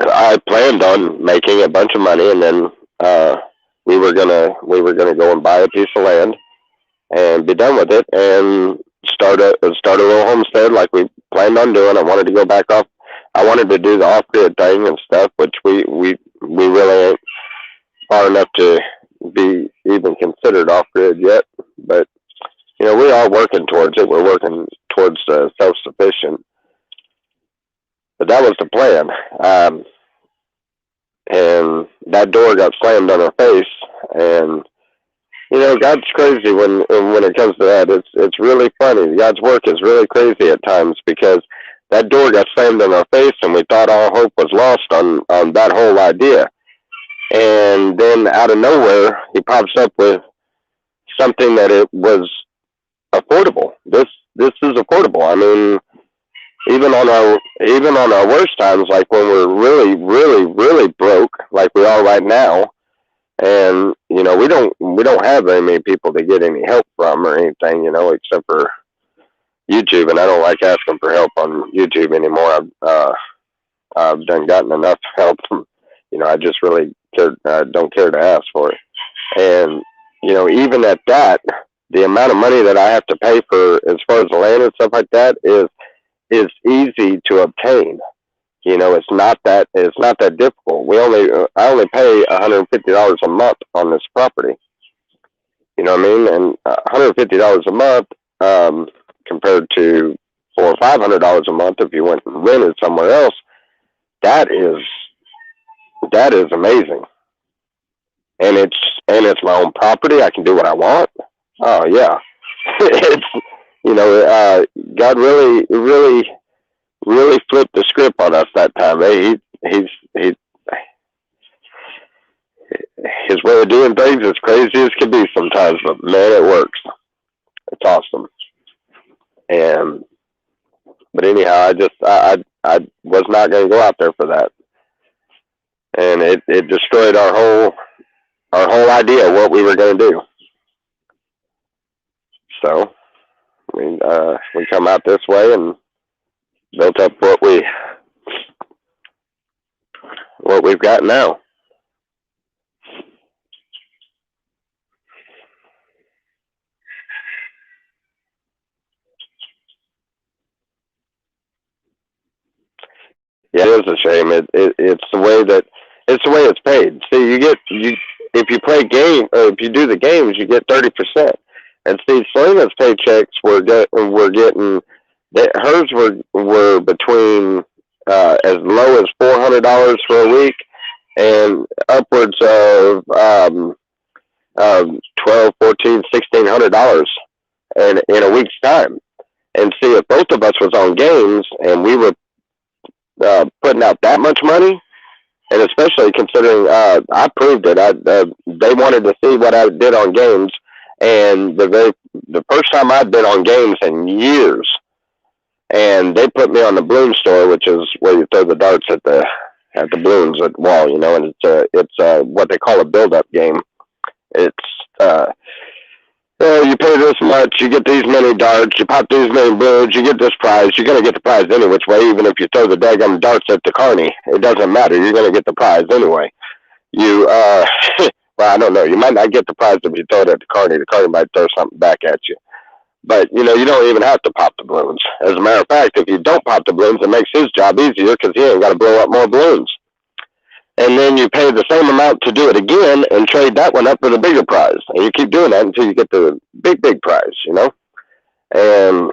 I planned on making a bunch of money, and then we were gonna go and buy a piece of land and be done with it, and start a little homestead like we planned on doing. I wanted to go back off. I wanted to do the off-grid thing and stuff, which we really ain't far enough to be even considered off-grid yet. But we are working towards it. We're working towards self-sufficient. But that was the plan. And that door got slammed on our face. And God's crazy when it comes to that. It's really funny. God's work is really crazy at times, because that door got slammed in our face, and we thought all hope was lost on that whole idea. And then out of nowhere, he pops up with something that it was affordable. This is affordable. I mean, even on our worst times, like when we're really, really, really broke, like we are right now, and we don't have very many people to get any help from or anything, except for YouTube. And I don't like asking for help on YouTube anymore. I've gotten enough help from, I just really don't care to ask for it. And even at that, the amount of money that I have to pay for as far as the land and stuff like that is easy to obtain. It's not that difficult. I only pay $150 a month on this property. You know what I mean? And $150 a month compared to $400 or $500 a month if you went and rented somewhere else, that is amazing. And it's my own property. I can do what I want. Oh yeah, it's God really, really, really flipped the script on us that time. His way of doing things is crazy as can be sometimes, but man, it works. It's awesome. But anyhow, I was not going to go out there for that, and it destroyed our whole idea of what we were going to do. So we come out this way and built up what we've got now. Yeah, it is a shame. It's the way it's paid. See, if you play game, or if you do the games, you get 30%. And see, Selena's paychecks were getting, hers were between as low as $400 for a week and upwards of $1,200, $1,400, $1,600 in a week's time. And see, if both of us was on games and we were putting out that much money, and especially considering I proved it. They wanted to see what I did on games, and the first time I'd been on games in years, and they put me on the balloon store, which is where you throw the darts at the balloons at the wall, and it's what they call a build-up game. It's oh, you pay this much, you get these many darts, you pop these many balloons, you get this prize. You're gonna get the prize any which way, even if you throw the daggum darts at the carny. It doesn't matter. You're gonna get the prize anyway. You well, I don't know. You might not get the prize if you throw it at the carny. The carny might throw something back at you. But you know, you don't even have to pop the balloons. As a matter of fact, if you don't pop the balloons, it makes his job easier because he ain't got to blow up more balloons. And then you pay the same amount to do it again and trade that one up for the bigger prize. And you keep doing that until you get the big prize, you know? And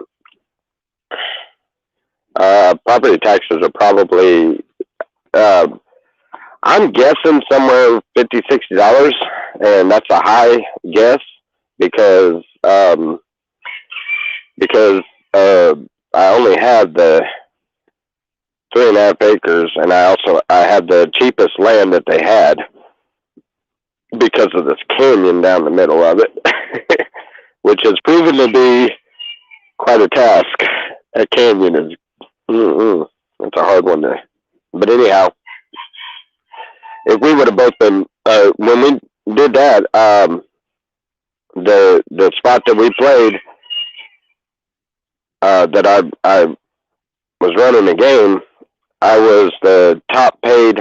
property taxes are probably, uh, I'm guessing somewhere $50, $60, and that's a high guess because, because I only have the 3.5 acres, and I had the cheapest land that they had because of this canyon down the middle of it, which has proven to be quite a task. A canyon is, it's a hard one to. But anyhow, if we would have both been when we did that, the spot that we played, that I was running the game, I was the top paid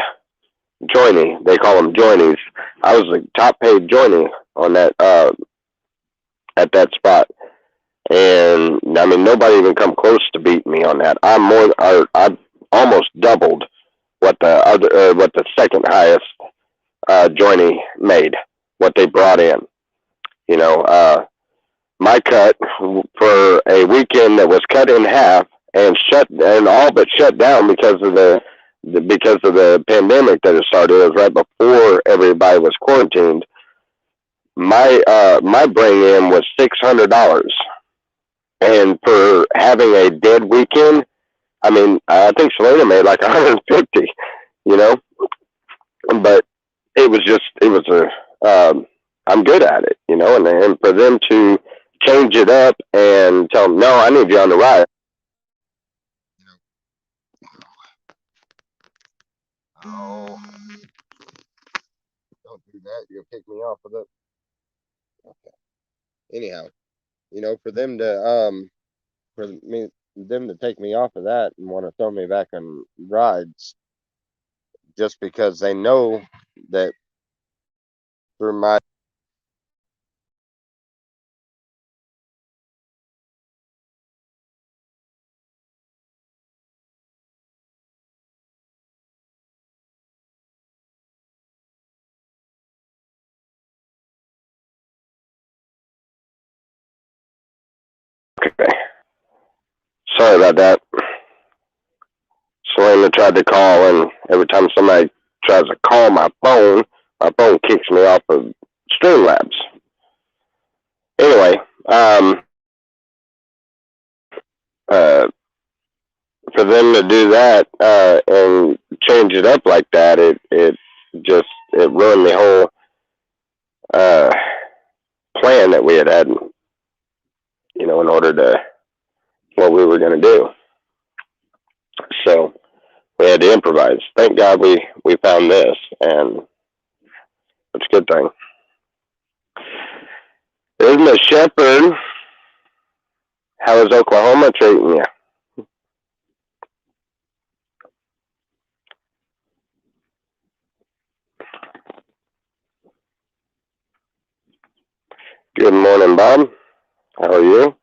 joinee. They call them joinies. I was the top paid joinee on that at that spot, and I mean nobody even come close to beating me on that. I almost doubled what the second highest joinee made, what they brought in. You know, my cut for a weekend that was cut in half and all but shut down because of the pandemic that had started. It was right before everybody was quarantined. My bring in was $600, and for having a dead weekend, I mean, I think Selena made like 150. You know, but it was I'm good at it, you know, and for them to change it up and tell them, no, I need you on the ride. Oh, don't do that. You'll kick me off of it. Okay. Anyhow, you know, for them to take me off of that and want to throw me back on rides just because they know that through my okay. Sorry about that. Selena tried to call, and every time somebody tries to call my phone kicks me off of Streamlabs. Anyway, uh, for them to do that and change it up like that, it ruined the whole plan that we had, you know, in order to what we were going to do. So we had to improvise. Thank God we found this, and it's a good thing. There's Miss Shepherd. How is Oklahoma treating you? Good morning, Bob. How are you?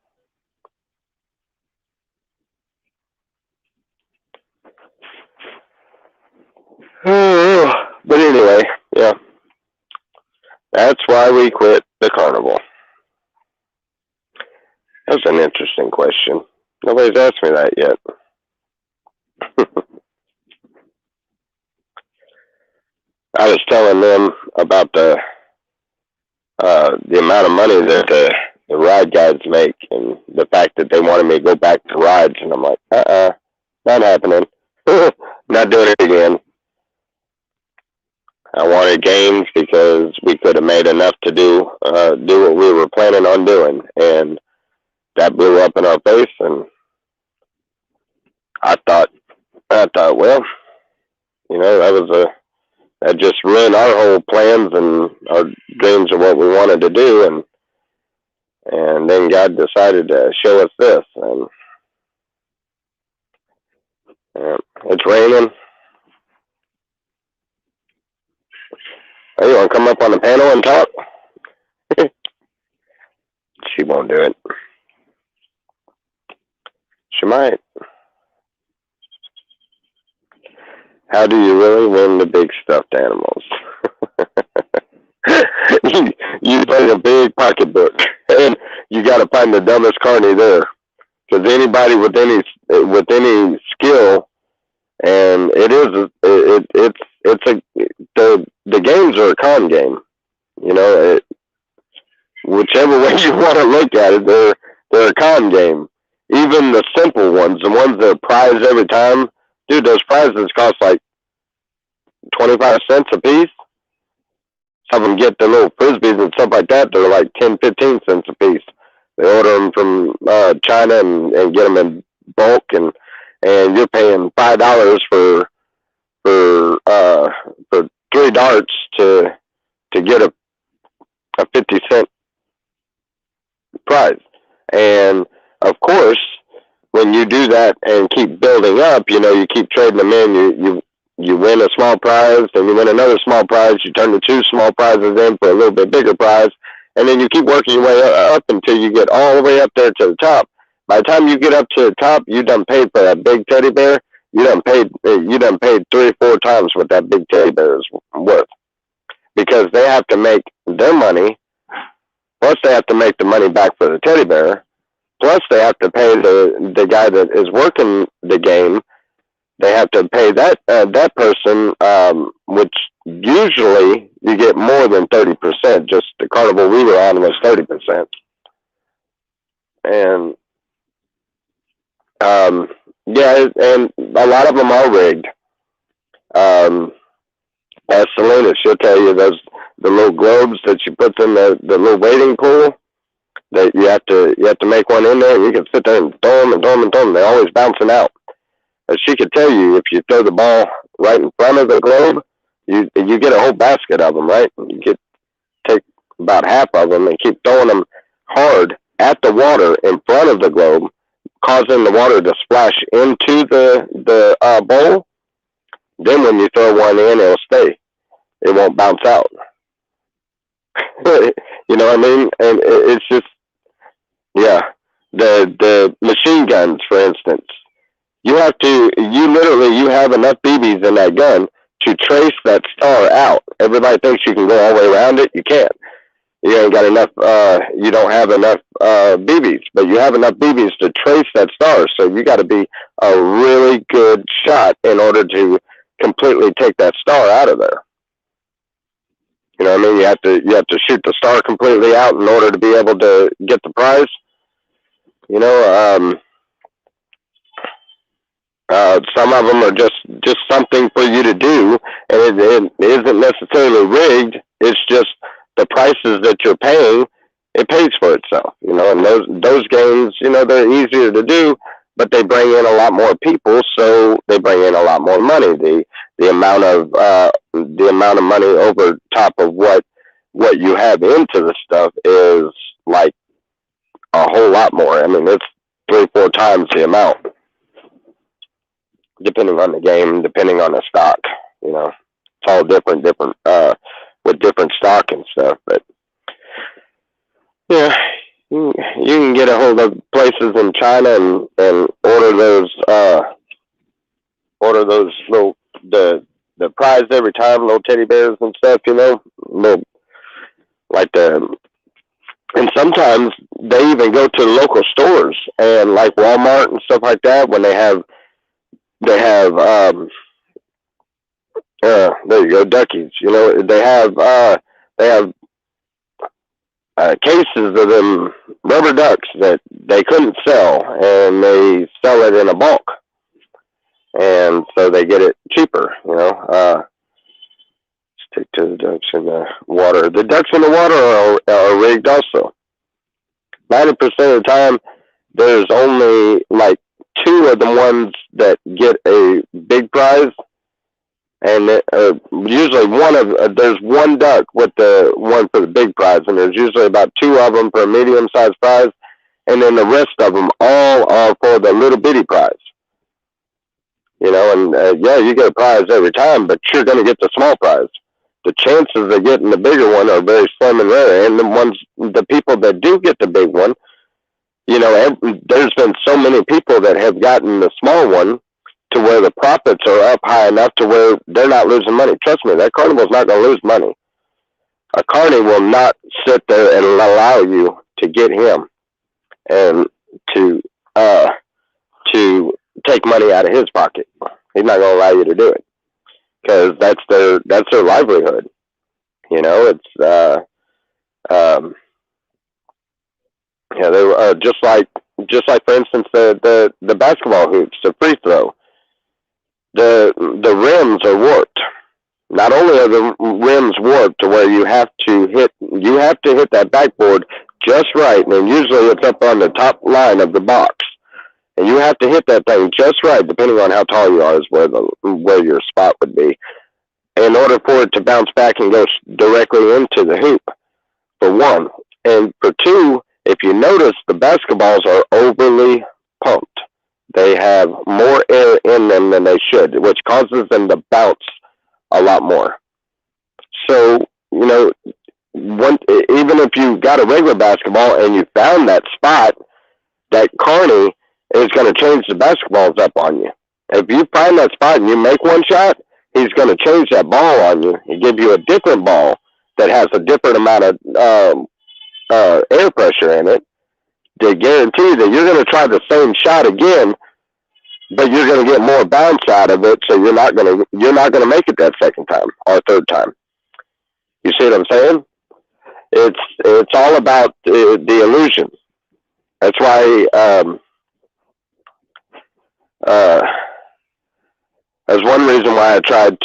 But anyway, yeah. That's why we quit the carnival. That's an interesting question. Nobody's asked me that yet. I was telling them about the amount of money that the ride guides make, and the fact that they wanted me to go back to rides, and I'm like, not happening. Not doing it again. I wanted games because we could have made enough to do what we were planning on doing, and that blew up in our face. And I thought, well, you know, that just ruined our whole plans and our dreams of what we wanted to do. And And then God decided to show us this. And it's raining. Oh, you want to come up on the panel and talk? She won't do it. She might. How do you really win the big stuffed animals? You play a big pocketbook, and you got to find the dumbest carny there. Because anybody with any skill, and the games are a con game. You know, whichever way you want to look at it, they're a con game. Even the simple ones, the ones that are prized every time, dude, those prizes cost like 25 cents a piece. Some of them get the little frisbees and stuff like that. They're like 10, 15 cents a piece. They order them from China and get them in bulk, and you're paying $5 for 3 darts to get a 50-cent prize. And of course, when you do that and keep building up, you keep trading them in. You win a small prize, then you win another small prize. You turn the 2 small prizes in for a little bit bigger prize, and then you keep working your way up until you get all the way up there to the top. By the time you get up to the top, you done paid for that big teddy bear. You done paid 3 or 4 times what that big teddy bear is worth, because they have to make their money. Plus, they have to make the money back for the teddy bear. Plus, they have to pay the guy that is working the game. They have to pay that person, which usually you get more than 30%. Just the carnival we were on was 30%, and yeah, and a lot of them are rigged. As Selena, she'll tell you, the little globes that she puts in the little waiting pool, that you have to make one in there, and you can sit there and throw them and throw them and throw them. They're always bouncing out. As she could tell you, if you throw the ball right in front of the globe, you get a whole basket of them, right? You take about half of them and keep throwing them hard at the water in front of the globe, causing the water to splash into the bowl. Then when you throw one in, it'll stay. It won't bounce out. You know what I mean? And it's just, yeah. The machine guns, for instance, you have enough BBs in that gun to trace that star out. Everybody thinks you can go all the way around it. You can't. You ain't got enough. You don't have enough BBs, but you have enough BBs to trace that star. So you got to be a really good shot in order to completely take that star out of there. You know what I mean? You have to shoot the star completely out in order to be able to get the prize. You know, some of them are just something for you to do, and it isn't necessarily rigged. It's just the prices that you're paying. It pays for itself, you know. And those games, you know, they're easier to do, but they bring in a lot more people, so they bring in a lot more money. The amount of money over top of what you have into the stuff is like a whole lot more. I mean, it's 3-4 times the amount, depending on the game, depending on the stock. You know, it's all different with different stock and stuff. But yeah, you can get a hold of places in China and order those little the prize every time, little teddy bears and stuff. You know, little, like and sometimes they even go to local stores and like Walmart and stuff like that, when they have there you go, Duckies. You know, they have cases of them rubber ducks that they couldn't sell, and they sell it in a bulk, and so they get it cheaper. You know, stick to the ducks in the water. The ducks in the water are rigged also. 90% of the time, there's only like 2 of the ones that get a big prize, And usually there's one duck with the one for the big prize, and there's usually about two of them for a medium-sized prize, and then the rest of them all are for the little bitty prize. And yeah, you get a prize every time, but you're going to get the small prize. The chances of getting the bigger one are very slim and rare, and the people that do get the big one, there's been so many people that have gotten the small one to where the profits are up high enough to where they're not losing money. Trust me, that carnival's not going to lose money. A carny will not sit there and allow you to get him and to take money out of his pocket. He's not going to allow you to do it because that's their livelihood. It's they were just like for instance the basketball hoops, the free throw. The rims are warped. Not only are the rims warped to where you have to hit that backboard just right, and usually it's up on the top line of the box, and you have to hit that thing just right, depending on how tall you are, is where your spot would be, in order for it to bounce back and go directly into the hoop. For one, and for two, if you notice, the basketballs are overly pumped. They have more air in them than they should, which causes them to bounce a lot more. So, even if you got a regular basketball and you found that spot, that carny is going to change the basketballs up on you. If you find that spot and you make one shot, he's going to change that ball on you and give you a different ball that has a different amount of air pressure in it, to guarantee that you're going to try the same shot again, but you're going to get more bounce out of it, so you're not going to make it that second time or third time. You see what I'm saying? It's all about the illusion. That's why that's one reason why I tried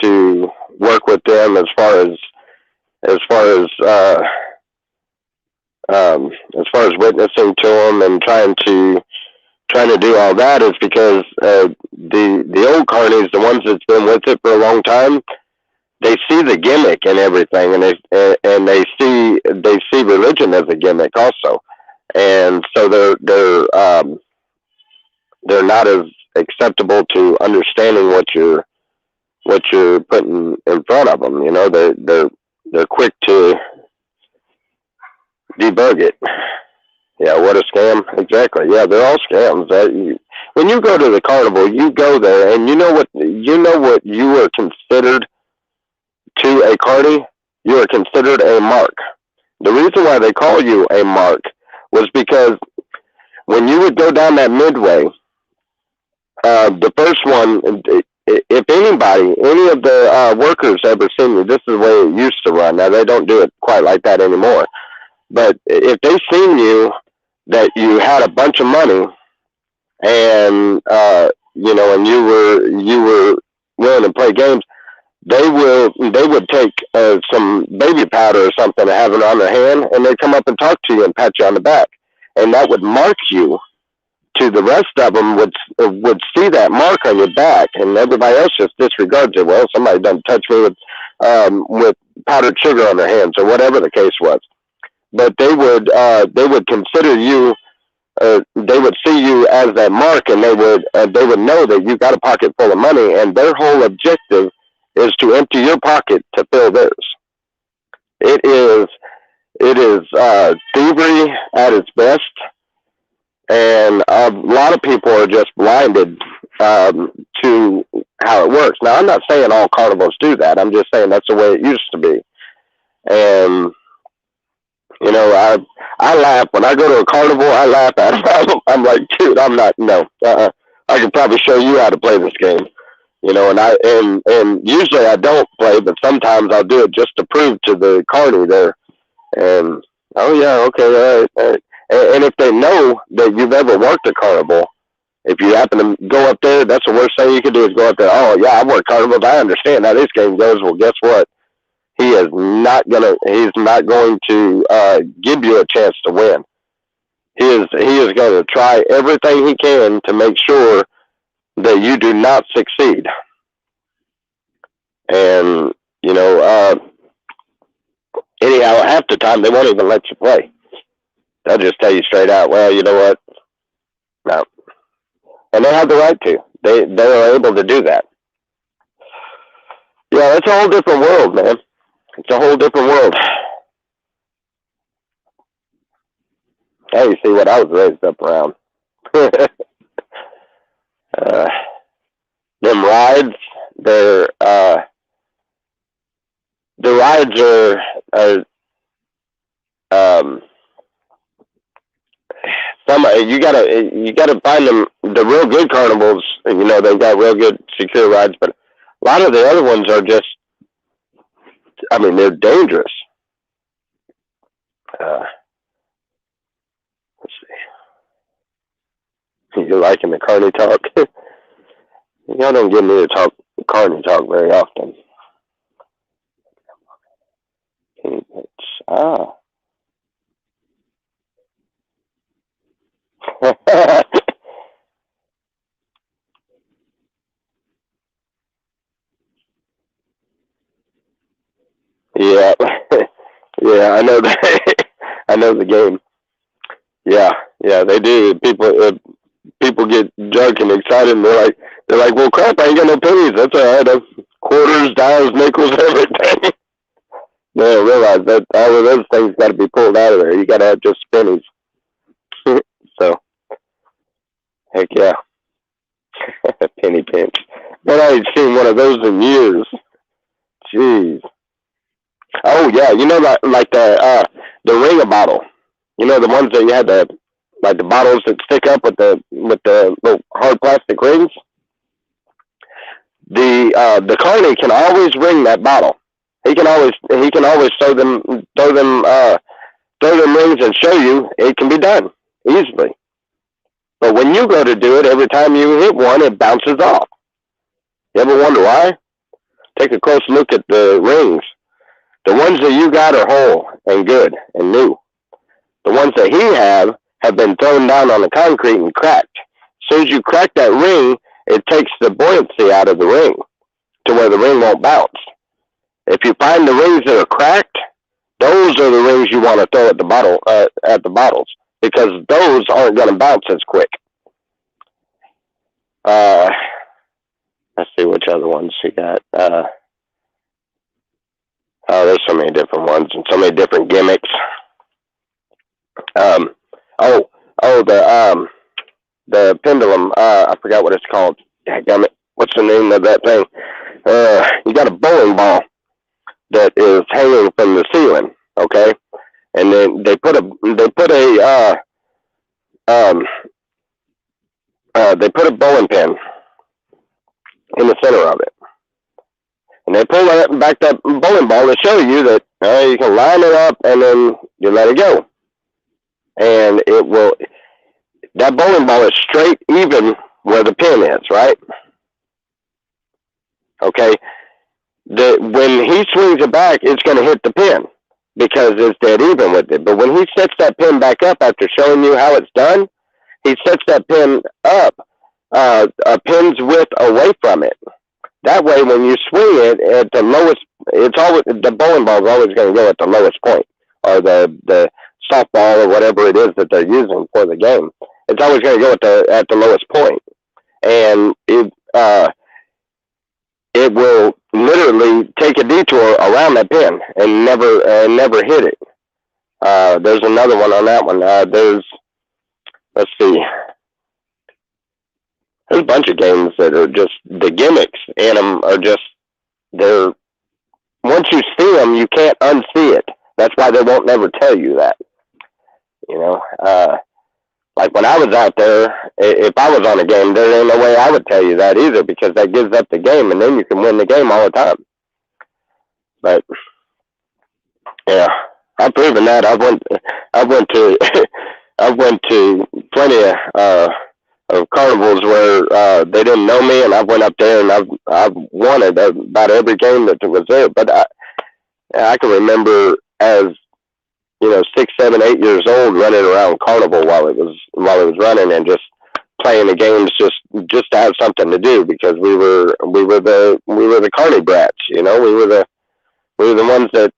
to work with them as far as witnessing to them and trying to do all that, is because the old carnies, the ones that's been with it for a long time, they see the gimmick and everything, and they see religion as a gimmick also, and so they're not as acceptable to understanding what you're putting in front of them. They're quick to debug it. Yeah, what a scam. Exactly. Yeah, they're all scams. When you go to the carnival, you go there, and you know what you are considered to a carny? You are considered a mark. The reason why they call you a mark was because when you would go down that midway, the first one, if any of the workers ever seen you, this is the way it used to run. Now, they don't do it quite like that anymore. But if they seen you, that you had a bunch of money, and and you were willing to play games, they would take some baby powder or something and have it on their hand, and they'd come up and talk to you and pat you on the back, and that would mark you. To the rest of them would see that mark on your back, and everybody else just disregards it. Well, somebody done touched me with powdered sugar on their hands, or whatever the case was. But they would consider you. They would see you as that mark, and they would know that you got a pocket full of money, and their whole objective is to empty your pocket to fill theirs. It is thievery at its best. And a lot of people are just blinded to how it works. Now, I'm not saying all carnivals do that. I'm just saying that's the way it used to be. And, I laugh. When I go to a carnival, I laugh at them. I'm like, dude, I'm not, no. I could probably show you how to play this game. And usually I don't play, but sometimes I'll do it just to prove to the carny there. And, oh, yeah, okay, all right. And if they know that you've ever worked a carnival, if you happen to go up there, that's the worst thing you could do is go up there. Oh, yeah, I've worked carnivals. I understand how this game goes. Well, guess what? He's not going to give you a chance to win. He is going to try everything he can to make sure that you do not succeed. And, anyhow, half the time they won't even let you play. They'll just tell you straight out, well, you know what? No. And they have the right to. They are able to do that. Yeah, it's a whole different world, man. It's a whole different world. Hey, you see what I was raised up around. Them rides, the rides are you gotta find them, the real good carnivals. They've got real good secure rides, but a lot of the other ones are just, they're dangerous. Let's see. You're liking the carny talk? Y'all don't get me to talk carny talk very often. Yeah, yeah, I know that. I know the game. Yeah, they do. People get drunk and excited, and they're like, well, crap, I ain't got no pennies. That's all right. Quarters, dimes, nickels, everything. They don't realize that all of those things got to be pulled out of there. You got to have just pennies. So, heck yeah. Penny pinch. But I ain't seen one of those in years. Jeez. Oh yeah, like the Ringer bottle. The ones that you had the bottles that stick up with the little hard plastic rings. The carny can always ring that bottle. He can always throw them rings and show you it can be done easily. But when you go to do it, every time you hit one, it bounces off. You ever wonder why? Take a close look at the rings. The ones that you got are whole and good and new. The ones that he have been thrown down on the concrete and cracked. As soon as you crack that ring, it takes the buoyancy out of the ring to where the ring won't bounce. If you find the rings that are cracked, those are the rings you want to throw at the bottles, because those aren't going to bounce as quick. Let's see which other ones you got. There's so many different ones and so many different gimmicks. The pendulum. I forgot what it's called. Daggum, what's the name of that thing? You got a bowling ball that is hanging from the ceiling, okay? And then they put a bowling pin in the center of it, and they pull back that bowling ball to show you that you can line it up and then you let it go, and that bowling ball is straight even where the pin is, right? Okay. When he swings it back, it's going to hit the pin because it's dead even with it. But when he sets that pin back up after showing you how it's done, he sets that pin up a pin's width away from it. That way, when you swing it at the lowest, the bowling ball is always going to go at the lowest point, or the softball or whatever it is that they're using for the game. It's always going to go at the lowest point, and it will literally take a detour around that pin and never hit it. There's another one on that one. Let's see. There's a bunch of games that are just, the gimmicks in them are just, once you see them, you can't unsee it. That's why they won't never tell you that. Like when I was out there, if I was on a game, there ain't no way I would tell you that either, because that gives up the game, and then you can win the game all the time. But yeah, I've proven that. I went to plenty of carnivals where they didn't know me, and I went up there and I've won it about every game that was there. But I can remember as 6, 7, 8 years old running around carnival while it was running, and just playing the games just to have something to do, because we were the carny brats, you know. We were the ones that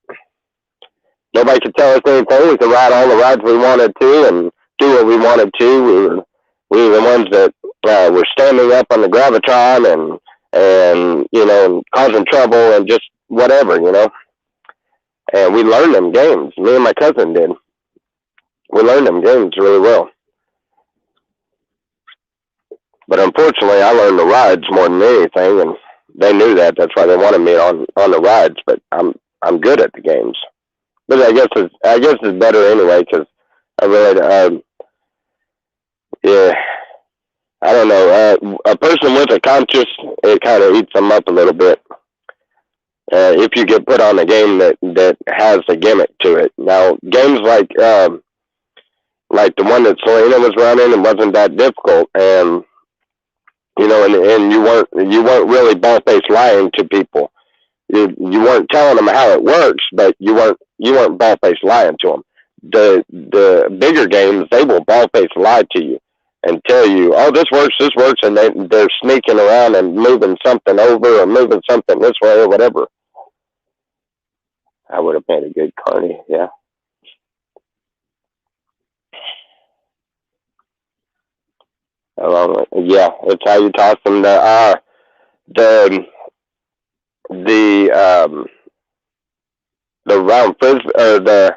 nobody could tell us anything. We could ride all the rides we wanted to and do what we wanted to. We were the ones that were standing up on the Gravitron and you know, causing trouble and just whatever, you know. And we learned them games. Me and my cousin did. We learned them games really well. But unfortunately, I learned the rides more than anything, and they knew that. That's why they wanted me on the rides. But I'm good at the games. But I guess it's better anyway, because I really yeah, I don't know. A person with a conscience, it kind of eats them up a little bit. If you get put on a game that has a gimmick to it. Now, games like the one that Selena was running, it wasn't that difficult, and you know, and you weren't really ball-faced lying to people. You weren't telling them how it works, but you weren't ball-faced lying to them. The bigger games, they will ball-faced lie to you and tell you, oh, this works, and they're sneaking around and moving something over or moving something this way or whatever. I would have made a good carny, yeah. Yeah, it's how you toss them. The the round frisbee, or the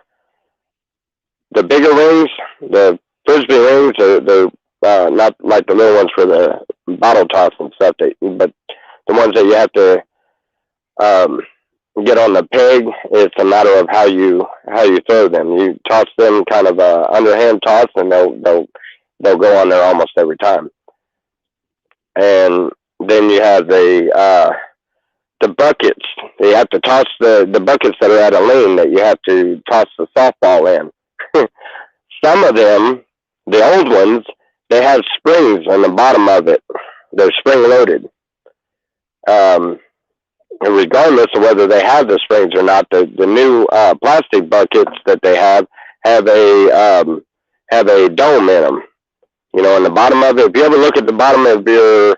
bigger rings, the frisbee rings, they're not like the little ones for the bottle toss and stuff. But the ones that you have to get on the peg, it's a matter of how you throw them. You toss them kind of underhand toss, and they'll go on there almost every time. And then you have the buckets. You have to toss the buckets that are at a lean, that you have to toss the softball in. Some of them, the old ones, they have springs on the bottom of it. They're spring loaded. Regardless of whether they have the springs or not, the new plastic buckets that they have a dome in them. You know, in the bottom of it. If you ever look at the bottom of your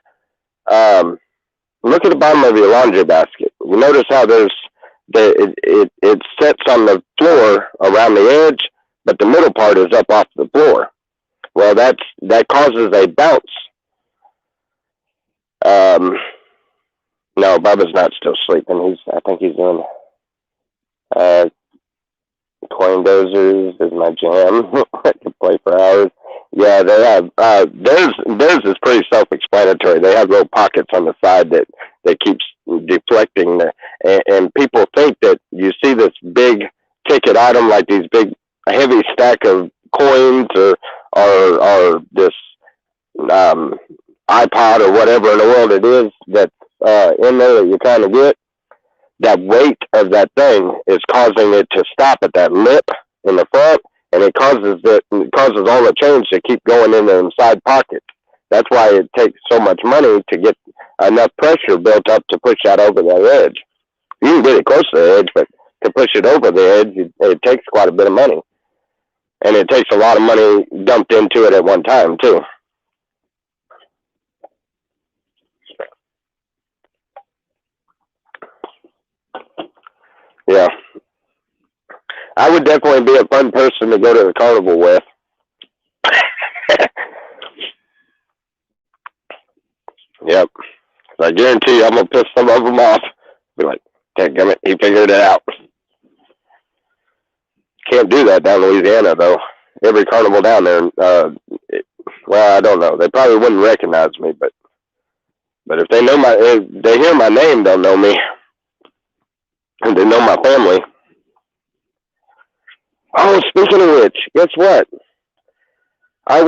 laundry basket, you notice how it sits on the floor around the edge, but the middle part is up off the floor. Well, that causes a bounce. No, Bubba's not still sleeping. I think he's doing coin dozers is my jam. I could play for hours. Yeah, they have. Theirs is pretty self-explanatory. They have little pockets on the side that keeps deflecting, and people think that you see this big ticket item, like these big heavy stack of coins or this iPod or whatever in the world it is that's in there that you're trying to get. That weight of that thing is causing it to stop at that lip in the front, and it causes all the change to keep going in the inside pocket. That's why it takes so much money to get enough pressure built up to push that over that edge. You can get it close to the edge, but to push it over the edge, it takes quite a bit of money. And it takes a lot of money dumped into it at one time, too. Yeah. I would definitely be a fun person to go to the carnival with. Yep. I guarantee you I'm going to piss some of them off. Be like, dadgummit, he figured it out. Can't do that down in Louisiana, though. Every carnival down there, well, I don't know. They probably wouldn't recognize me, but if they hear my name, they'll know me. And they know my family. Oh, speaking of which, guess what? I've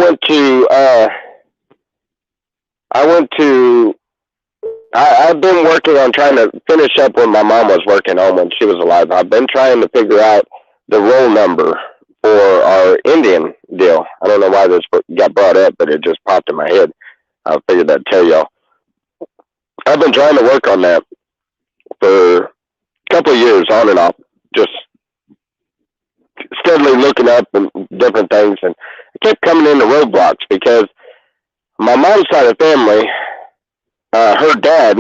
been working on trying to finish up when my mom was working on when she was alive. I've been trying to figure out the roll number for our Indian deal. I don't know why this got brought up, but it just popped in my head. I figured I'd tell y'all. I've been trying to work on that for a couple of years, on and off, just steadily looking up and different things, and I kept coming into roadblocks because my mom's side of the family, her dad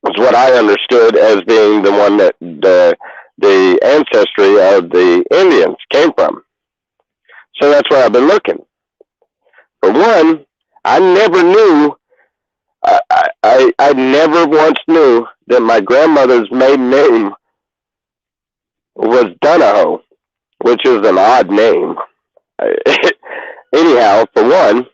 was what I understood as being the one that the ancestry of the Indians came from. So that's where I've been looking. For one, I never knew. I never once knew that my grandmother's maiden name was Donahoe, which is an odd name. Anyhow, for one,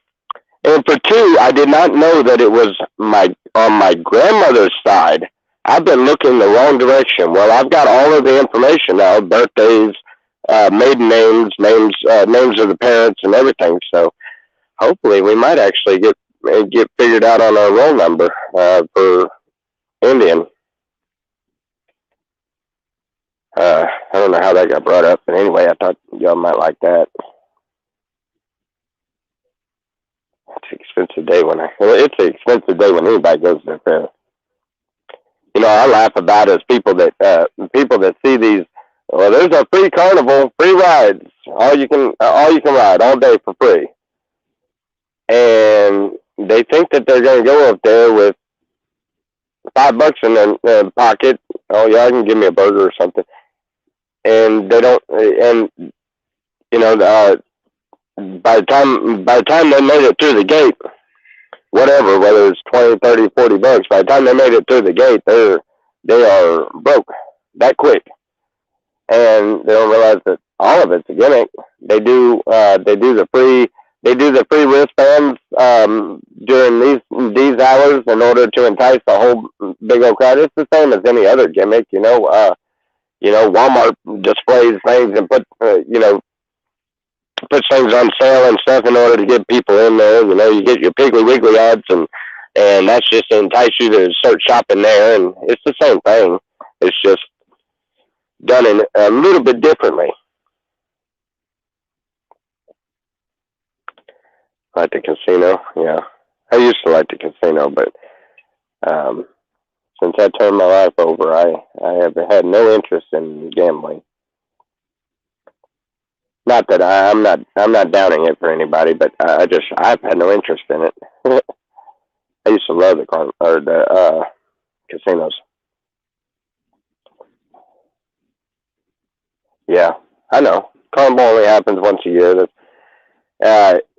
and for two, I did not know that it was my on my grandmother's side. I've been looking the wrong direction. Well, I've got all of the information now: birthdays, maiden names, names of the parents, and everything. So hopefully, we might actually get figured out on our roll number for Indian. I don't know how that got brought up, but anyway, I thought y'all might like that. It's an expensive day it's an expensive day when anybody goes to the fair. You know, I laugh about it as people that see these. Well, there's a free carnival, free rides, all you can ride all day for free, and they think that they're going to go up there with $5 in their pocket. Oh yeah, I can give me a burger or something, and they don't. And you know, by the time they made it through the gate, whatever, whether it's 20, 30, $40, by the time they made it through the gate, they are broke that quick, and they don't realize that all of it's a gimmick. They do the free wristbands during these hours in order to entice the whole big old crowd. It's the same as any other gimmick, you know. Walmart displays things and puts things on sale and stuff in order to get people in there. You know, you get your Piggly Wiggly ads, and that's just to entice you to start shopping there. And it's the same thing. It's just done in a little bit differently. Like the casino, yeah. I used to like the casino, but since I turned my life over, I have had no interest in gambling. Not that I'm not downing it for anybody, but I've had no interest in it. I used to love the casinos. Yeah, I know. Carnival only happens once a year.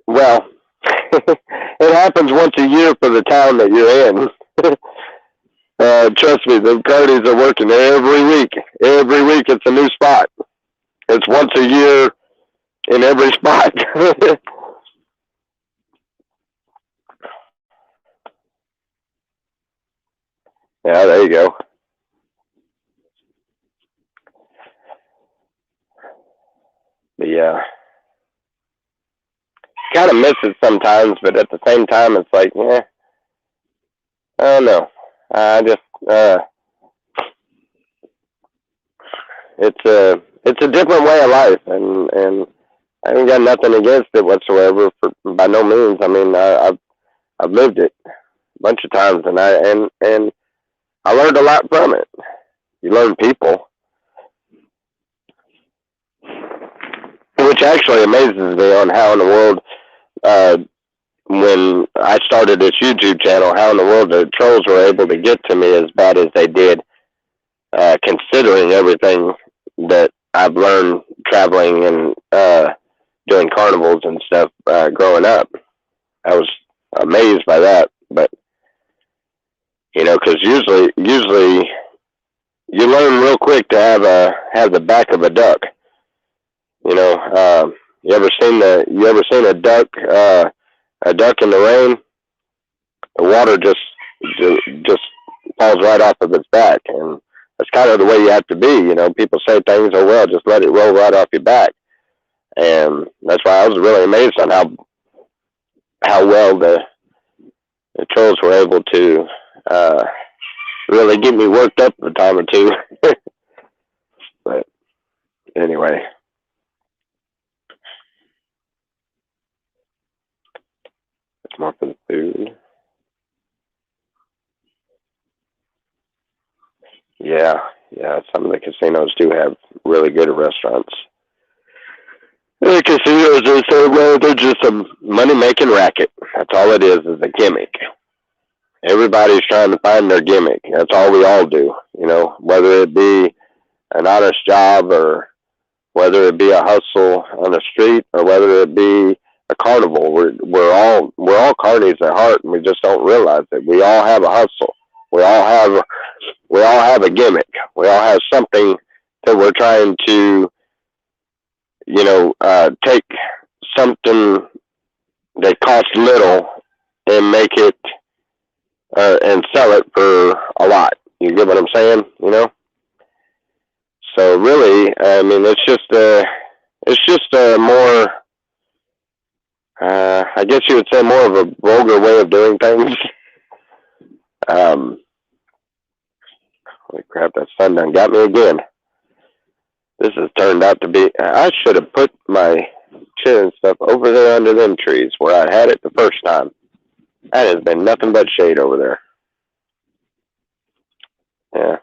Well, it happens once a year for the town that you're in. Trust me, the parties are working every week. Every week it's a new spot. It's once a year in every spot. Yeah, there you go. But yeah, kind of miss it sometimes, but at the same time, it's like, yeah, I don't know. I just, it's a different way of life, and I ain't got nothing against it whatsoever. By no means. I mean, I've lived it a bunch of times, and I learned a lot from it. You learn people, which actually amazes me on how in the world, uh, when I started this YouTube channel, how in the world the trolls were able to get to me as bad as they did, considering everything that I've learned traveling and doing carnivals and stuff growing up. I was amazed by that, but you know, because usually you learn real quick to have the back of a duck. You know, you ever seen a duck in the rain? The water just falls right off of its back, and that's kind of the way you have to be. You know, people say things, oh well, just let it roll right off your back, and that's why I was really amazed on how well the trolls were able to really get me worked up a time or two. But anyway, it's more for the food. Yeah, yeah. Some of the casinos do have really good restaurants. The casinos are so well, they're just a money-making racket. That's all it is a gimmick. Everybody's trying to find their gimmick. That's all we all do, whether it be an honest job or whether it be a hustle on the street or whether it be a carnival. We're all carnies at heart, and we just don't realize it. We all have a hustle. We all have a gimmick. We all have something that we're trying to, take something that costs little and make it and sell it for a lot. You get what I'm saying? So really, I mean, it's just a more, I guess you would say, more of a vulgar way of doing things. Holy crap, that sun done got me again. This has turned out to be, I should have put my chair and stuff over there under them trees where I had it the first time. That has been nothing but shade over there. Yeah.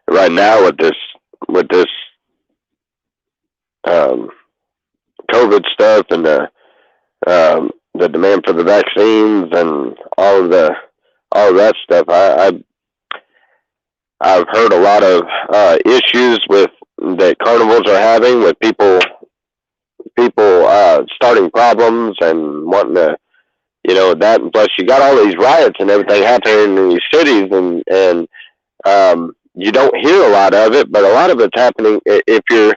Right now with this COVID stuff and the demand for the vaccines and all of that stuff, I've heard a lot of issues with that carnivals are having with people starting problems and wanting to, that. And plus, you got all these riots and everything happening in these cities, and you don't hear a lot of it, but a lot of it's happening. If you're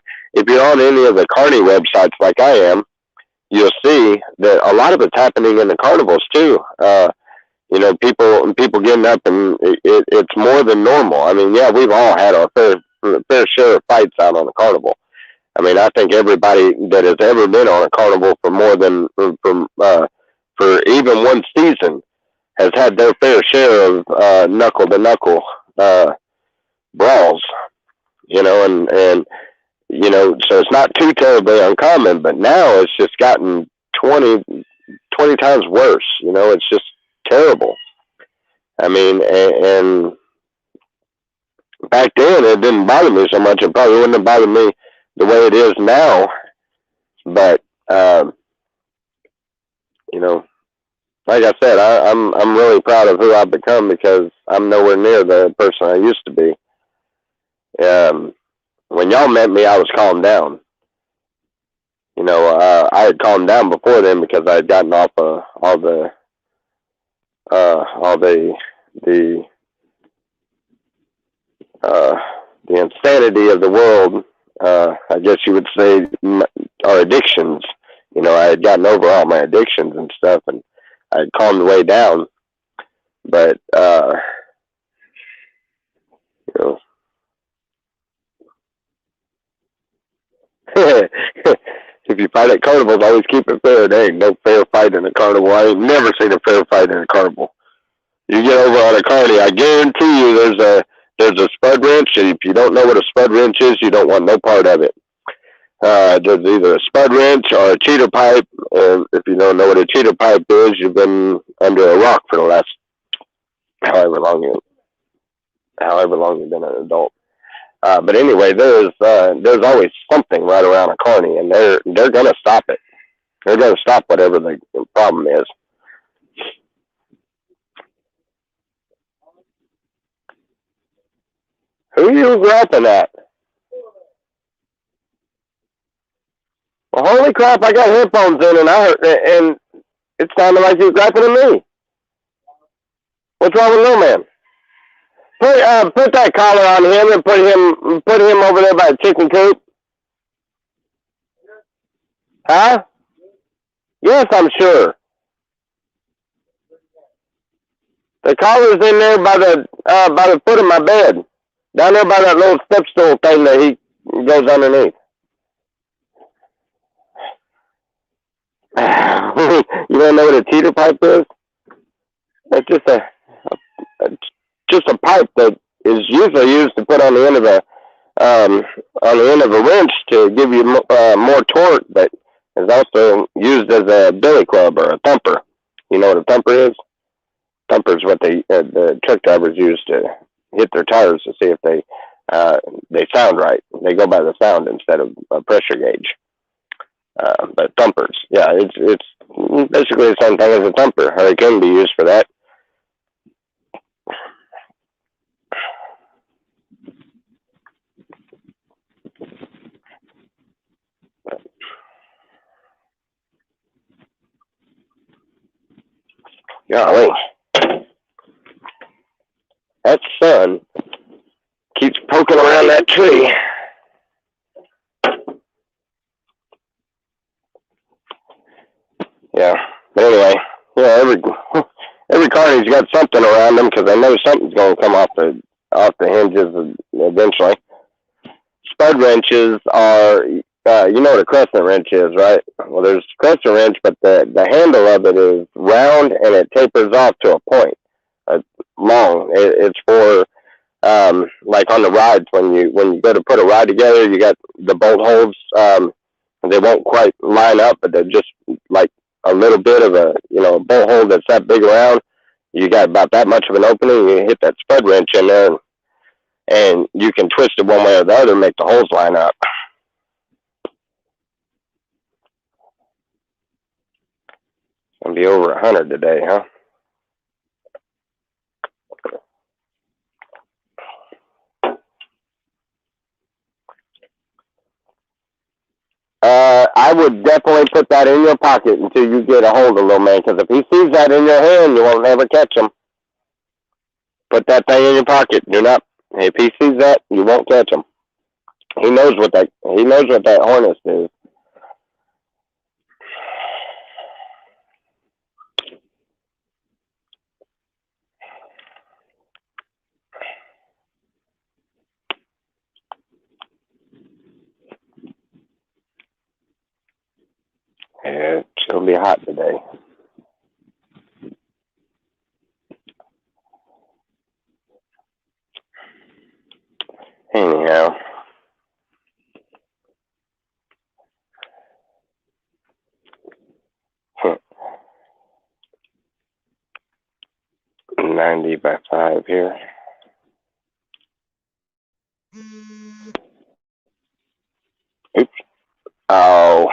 on any of the carny websites like I am, you'll see that a lot of it's happening in the carnivals too. People getting up, and it's more than normal. I mean, yeah, we've all had our fair share of fights out on the carnival. I mean, I think everybody that has ever been on a carnival for more than for even one season has had their fair share of knuckle to knuckle brawls. And so it's not too terribly uncommon, but now it's just gotten 20 times worse. It's just terrible. I mean, and back then it didn't bother me so much. It probably wouldn't have bothered me the way it is now. But like I said, I'm really proud of who I've become because I'm nowhere near the person I used to be. When y'all met me, I was calmed down. I had calmed down before then because I had gotten off of all the insanity of the world. I guess you would say our addictions. I had gotten over all my addictions and stuff, and I had calmed way down. But if you fight at carnivals, always keep it fair. There ain't no fair fight in a carnival. I ain't never seen a fair fight in a carnival. You get over on a carny, I guarantee you there's a spud wrench, and if you don't know what a spud wrench is, you don't want no part of it. There's either a spud wrench or a cheater pipe, and if you don't know what a cheater pipe is, you've been under a rock for the last however long you've been an adult. But anyway, there's always something right around a carny, and they're gonna stop it. They're gonna stop whatever the problem is. Who are you rapping at? Well, holy crap! I got headphones in, and and it sounded like you was rapping at me. What's wrong with Lil Man? Put that collar on him and put him over there by the chicken coop. Huh? Yes, I'm sure. The collar's in there by the foot of my bed, down there by that little step stool thing that he goes underneath. You don't know what a cheater pipe is? It's just a pipe that is usually used to put on the end of a wrench to give you more torque, but is also used as a billy club or a thumper. You know what a thumper is? Thumpers what the truck drivers use to hit their tires to see if they sound right. They go by the sound instead of a pressure gauge. But thumpers, yeah, it's basically the same thing as a thumper, or it can be used for that. Golly, that sun keeps poking around that tree. Yeah, but anyway, yeah, every carny's got something around them because I know something's going to come off the hinges eventually. Spud wrenches are, you know what a crescent wrench is, right? Well, there's crescent wrench, but the handle of it is round and it tapers off to a point, long. It's for like on the rides when you go to put a ride together, you got the bolt holes. They won't quite line up, but they're just like a little bit of a bolt hole that's that big around. You got about that much of an opening. You hit that spud wrench in there, and you can twist it one way or the other, make the holes line up. Gonna be over 100 today, huh? I would definitely put that in your pocket until you get a hold of little man, because if he sees that in your hand, you won't ever catch him. Put that thing in your pocket. Do not. If he sees that, you won't catch him. He knows what that harness is. Yeah, it's gonna be hot today. Anyhow, 90 by 5 here. Oops. Oh,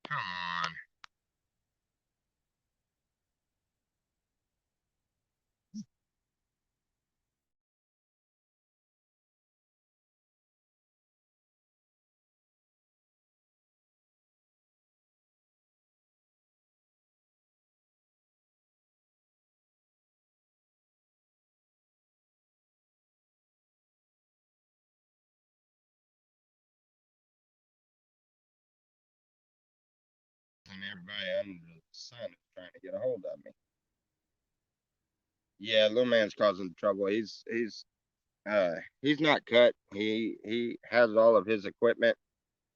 Come on. And everybody under the sun is trying to get a hold of me. Yeah, little man's causing trouble. He's not cut. He has all of his equipment,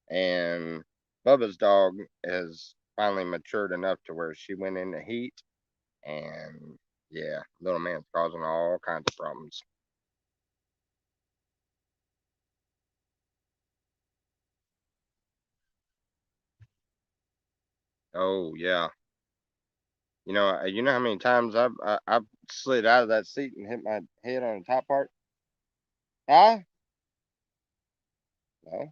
and Bubba's dog has finally matured enough to where she went in the heat, and yeah, little man's causing all kinds of problems. Oh yeah, you know how many times I've slid out of that seat and hit my head on the top part. Huh? No.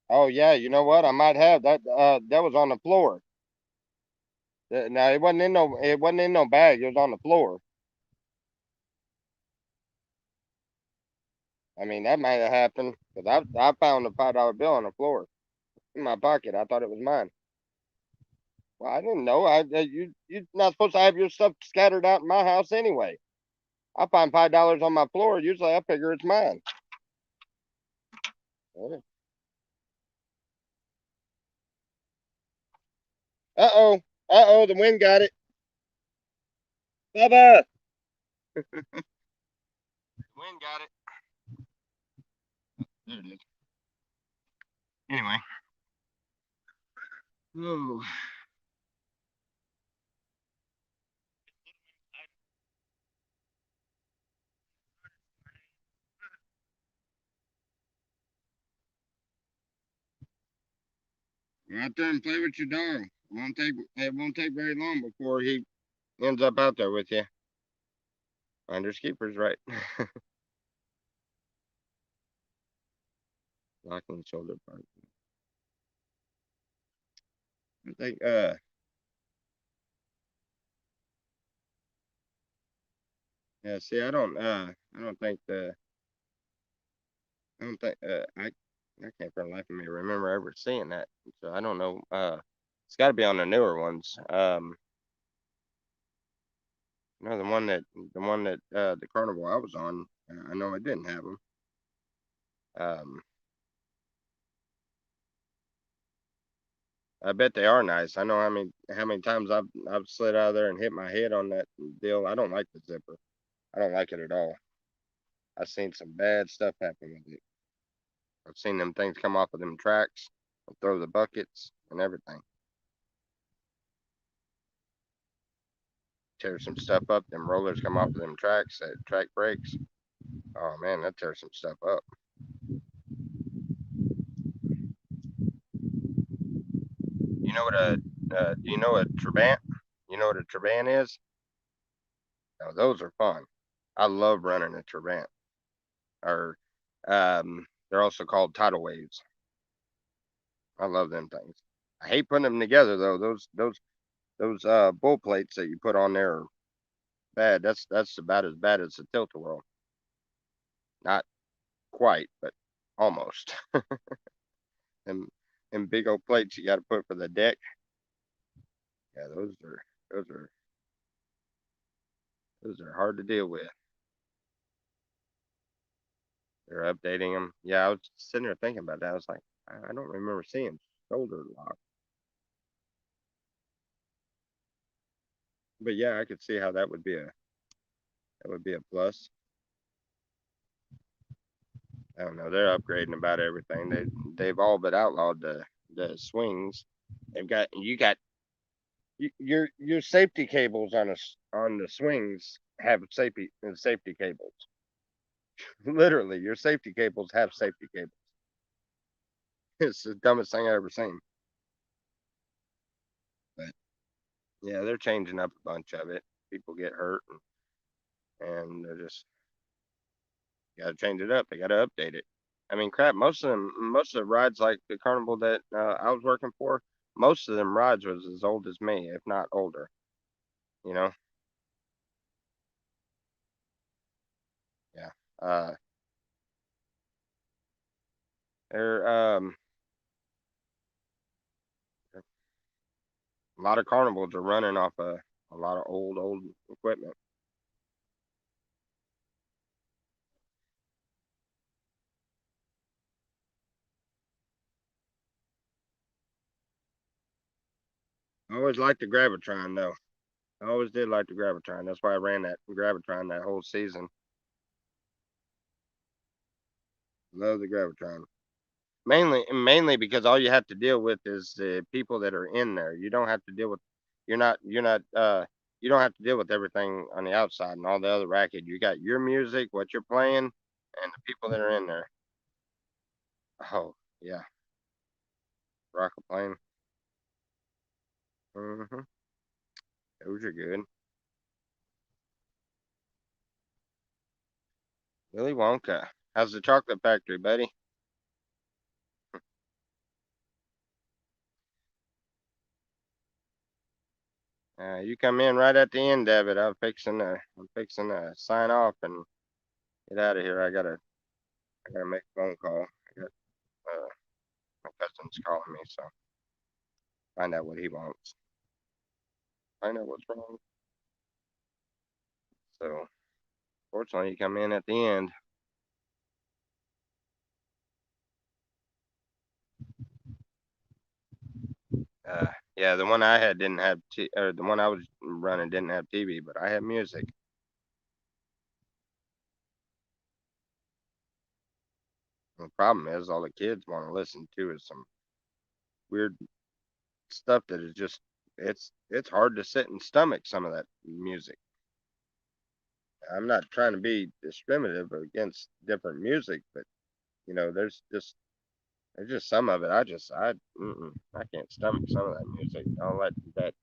Oh yeah, you know what? I might have that. That was on the floor. No, it wasn't in no bag. It was on the floor. I mean, that might have happened because I found a $5 bill on the floor in my pocket. I thought it was mine. Well, I didn't know. You're not supposed to have your stuff scattered out in my house anyway. I find $5 on my floor. Usually, I figure it's mine. Uh oh. Uh oh. The wind got it. Bubba. The wind got it. There it is. Anyway. Oh. Go out there and play with your dog. It won't take very long before he ends up out there with you. Finders keepers, right? Locking shoulder part. I think yeah, see I don't think I can't for the life of me remember ever seeing that. So I don't know. It's gotta be on the newer ones. No, the one that the carnival I was on, I know it didn't have them. Um, I bet they are nice. I know how many times I've slid out of there and hit my head on that deal. I don't like the zipper. I don't like it at all. I've seen some bad stuff happen with it. I've seen them things come off of them tracks and throw the buckets and everything. Tear some stuff up. Them rollers come off of them tracks. That track breaks. Oh man, that tears some stuff up. You know what a do you know a Trabant? You know what a Trabant is? Oh, those are fun. I love running a Trabant. Or they're also called tidal waves. I love them things. I hate putting them together though. Those bull plates that you put on there are bad. That's about as bad as the tilt-a-whirl. Not quite, but almost. And and big old plates you got to put for the deck. Yeah, those are those are hard to deal with. They're updating them. Yeah, I was sitting there thinking about that. I was like, I don't remember seeing shoulder lock. But yeah, I could see how that would be a plus. I don't know. They're upgrading about everything. They've all but outlawed the swings. Your safety cables on the swings have safety cables. Literally, your safety cables have safety cables. It's the dumbest thing I ever seen. But yeah, they're changing up a bunch of it. People get hurt, and they're just got to change it up. They got to update it. I mean, crap. Most of the rides like the carnival that I was working for, most of them rides was as old as me, if not older. You know, yeah. Uh, they're a lot of carnivals are running off a lot of old equipment. I always liked the Gravitron though. I always did like the Gravitron. That's why I ran that Gravitron that whole season. Love the Gravitron. Mainly because all you have to deal with is the people that are in there. You don't have to deal with you're not you don't have to deal with everything on the outside and all the other racket. You got your music, what you're playing, and the people that are in there. Oh yeah, rocket plane. Mm-hmm. Those are good. Willy Wonka. How's the chocolate factory, buddy? You come in right at the end of it. I'm fixing to sign off and get out of here. I gotta make a phone call. I got my cousin's calling me, so find out what he wants. Find out what's wrong. So fortunately, you come in at the end. Uh, yeah, the one I had didn't have or the one I was running didn't have TV, but I had music. The problem is all the kids want to listen to is some weird stuff that is just it's hard to sit and stomach some of that music. I'm not trying to be discriminative against different music, but there's just There's just some of it. I can't stomach some of that music. All that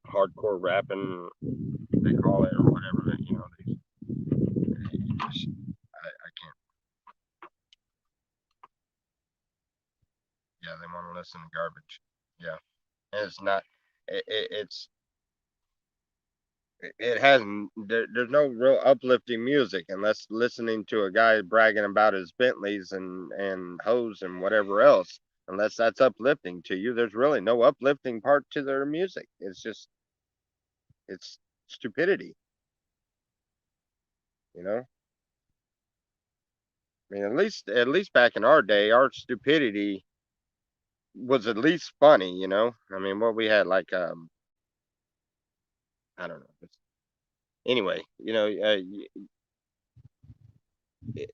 hardcore rapping they call it or whatever. I can't. Yeah, they want to listen to garbage. Yeah, and it's not. It's it hasn't. There's no real uplifting music unless listening to a guy bragging about his Bentleys and hoes and whatever else. Unless that's uplifting to you, there's really no uplifting part to their music. It's stupidity. You know. I mean, at least back in our day, our stupidity was at least funny. I mean, what we had like I don't know. Anyway,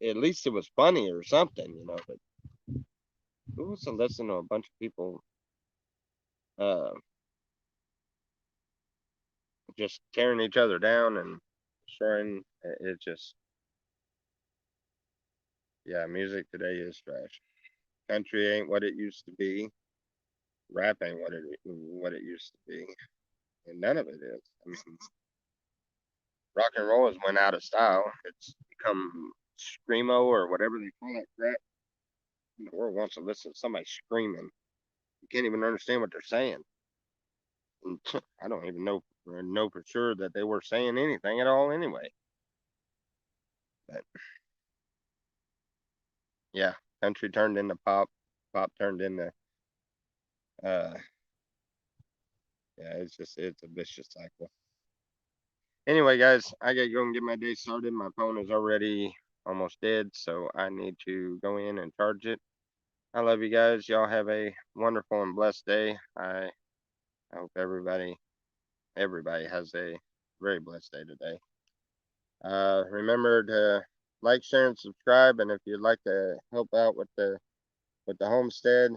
at least it was funny or something. But who wants to listen to a bunch of people uh just tearing each other down and destroying? It just, yeah, music today is trash. Country ain't what it used to be. Rap ain't what it used to be, and none of it is. I mean, rock and roll has went out of style. It's become screamo or whatever they call that crap. The world wants to listen to somebody screaming. You can't even understand what they're saying. And I don't even know for sure that they were saying anything at all anyway. But yeah, country turned into pop. Pop turned into uh yeah, it's a vicious cycle. Anyway, guys, I gotta go and get my day started. My phone is already almost dead, so I need to go in and charge it. I love you guys. Y'all have a wonderful and blessed day. I hope everybody has a very blessed day today. Remember to like, share, and subscribe. And if you'd like to help out with the homestead,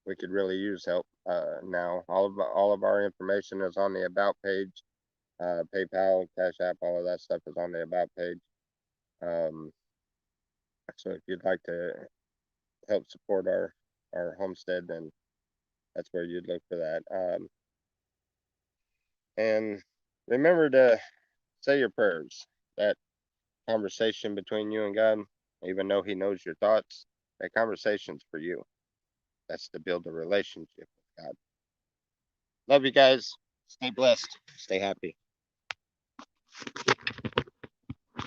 we could really use help. Now all of our information is on the about page. PayPal, Cash App, all of that stuff is on the about page. Um, so if you'd like to help support our homestead, then that's where you'd look for that. And remember to say your prayers. That conversation between you and God, even though He knows your thoughts, that conversation's for you. That's to build a relationship with God. Love you guys. Stay blessed. Stay happy.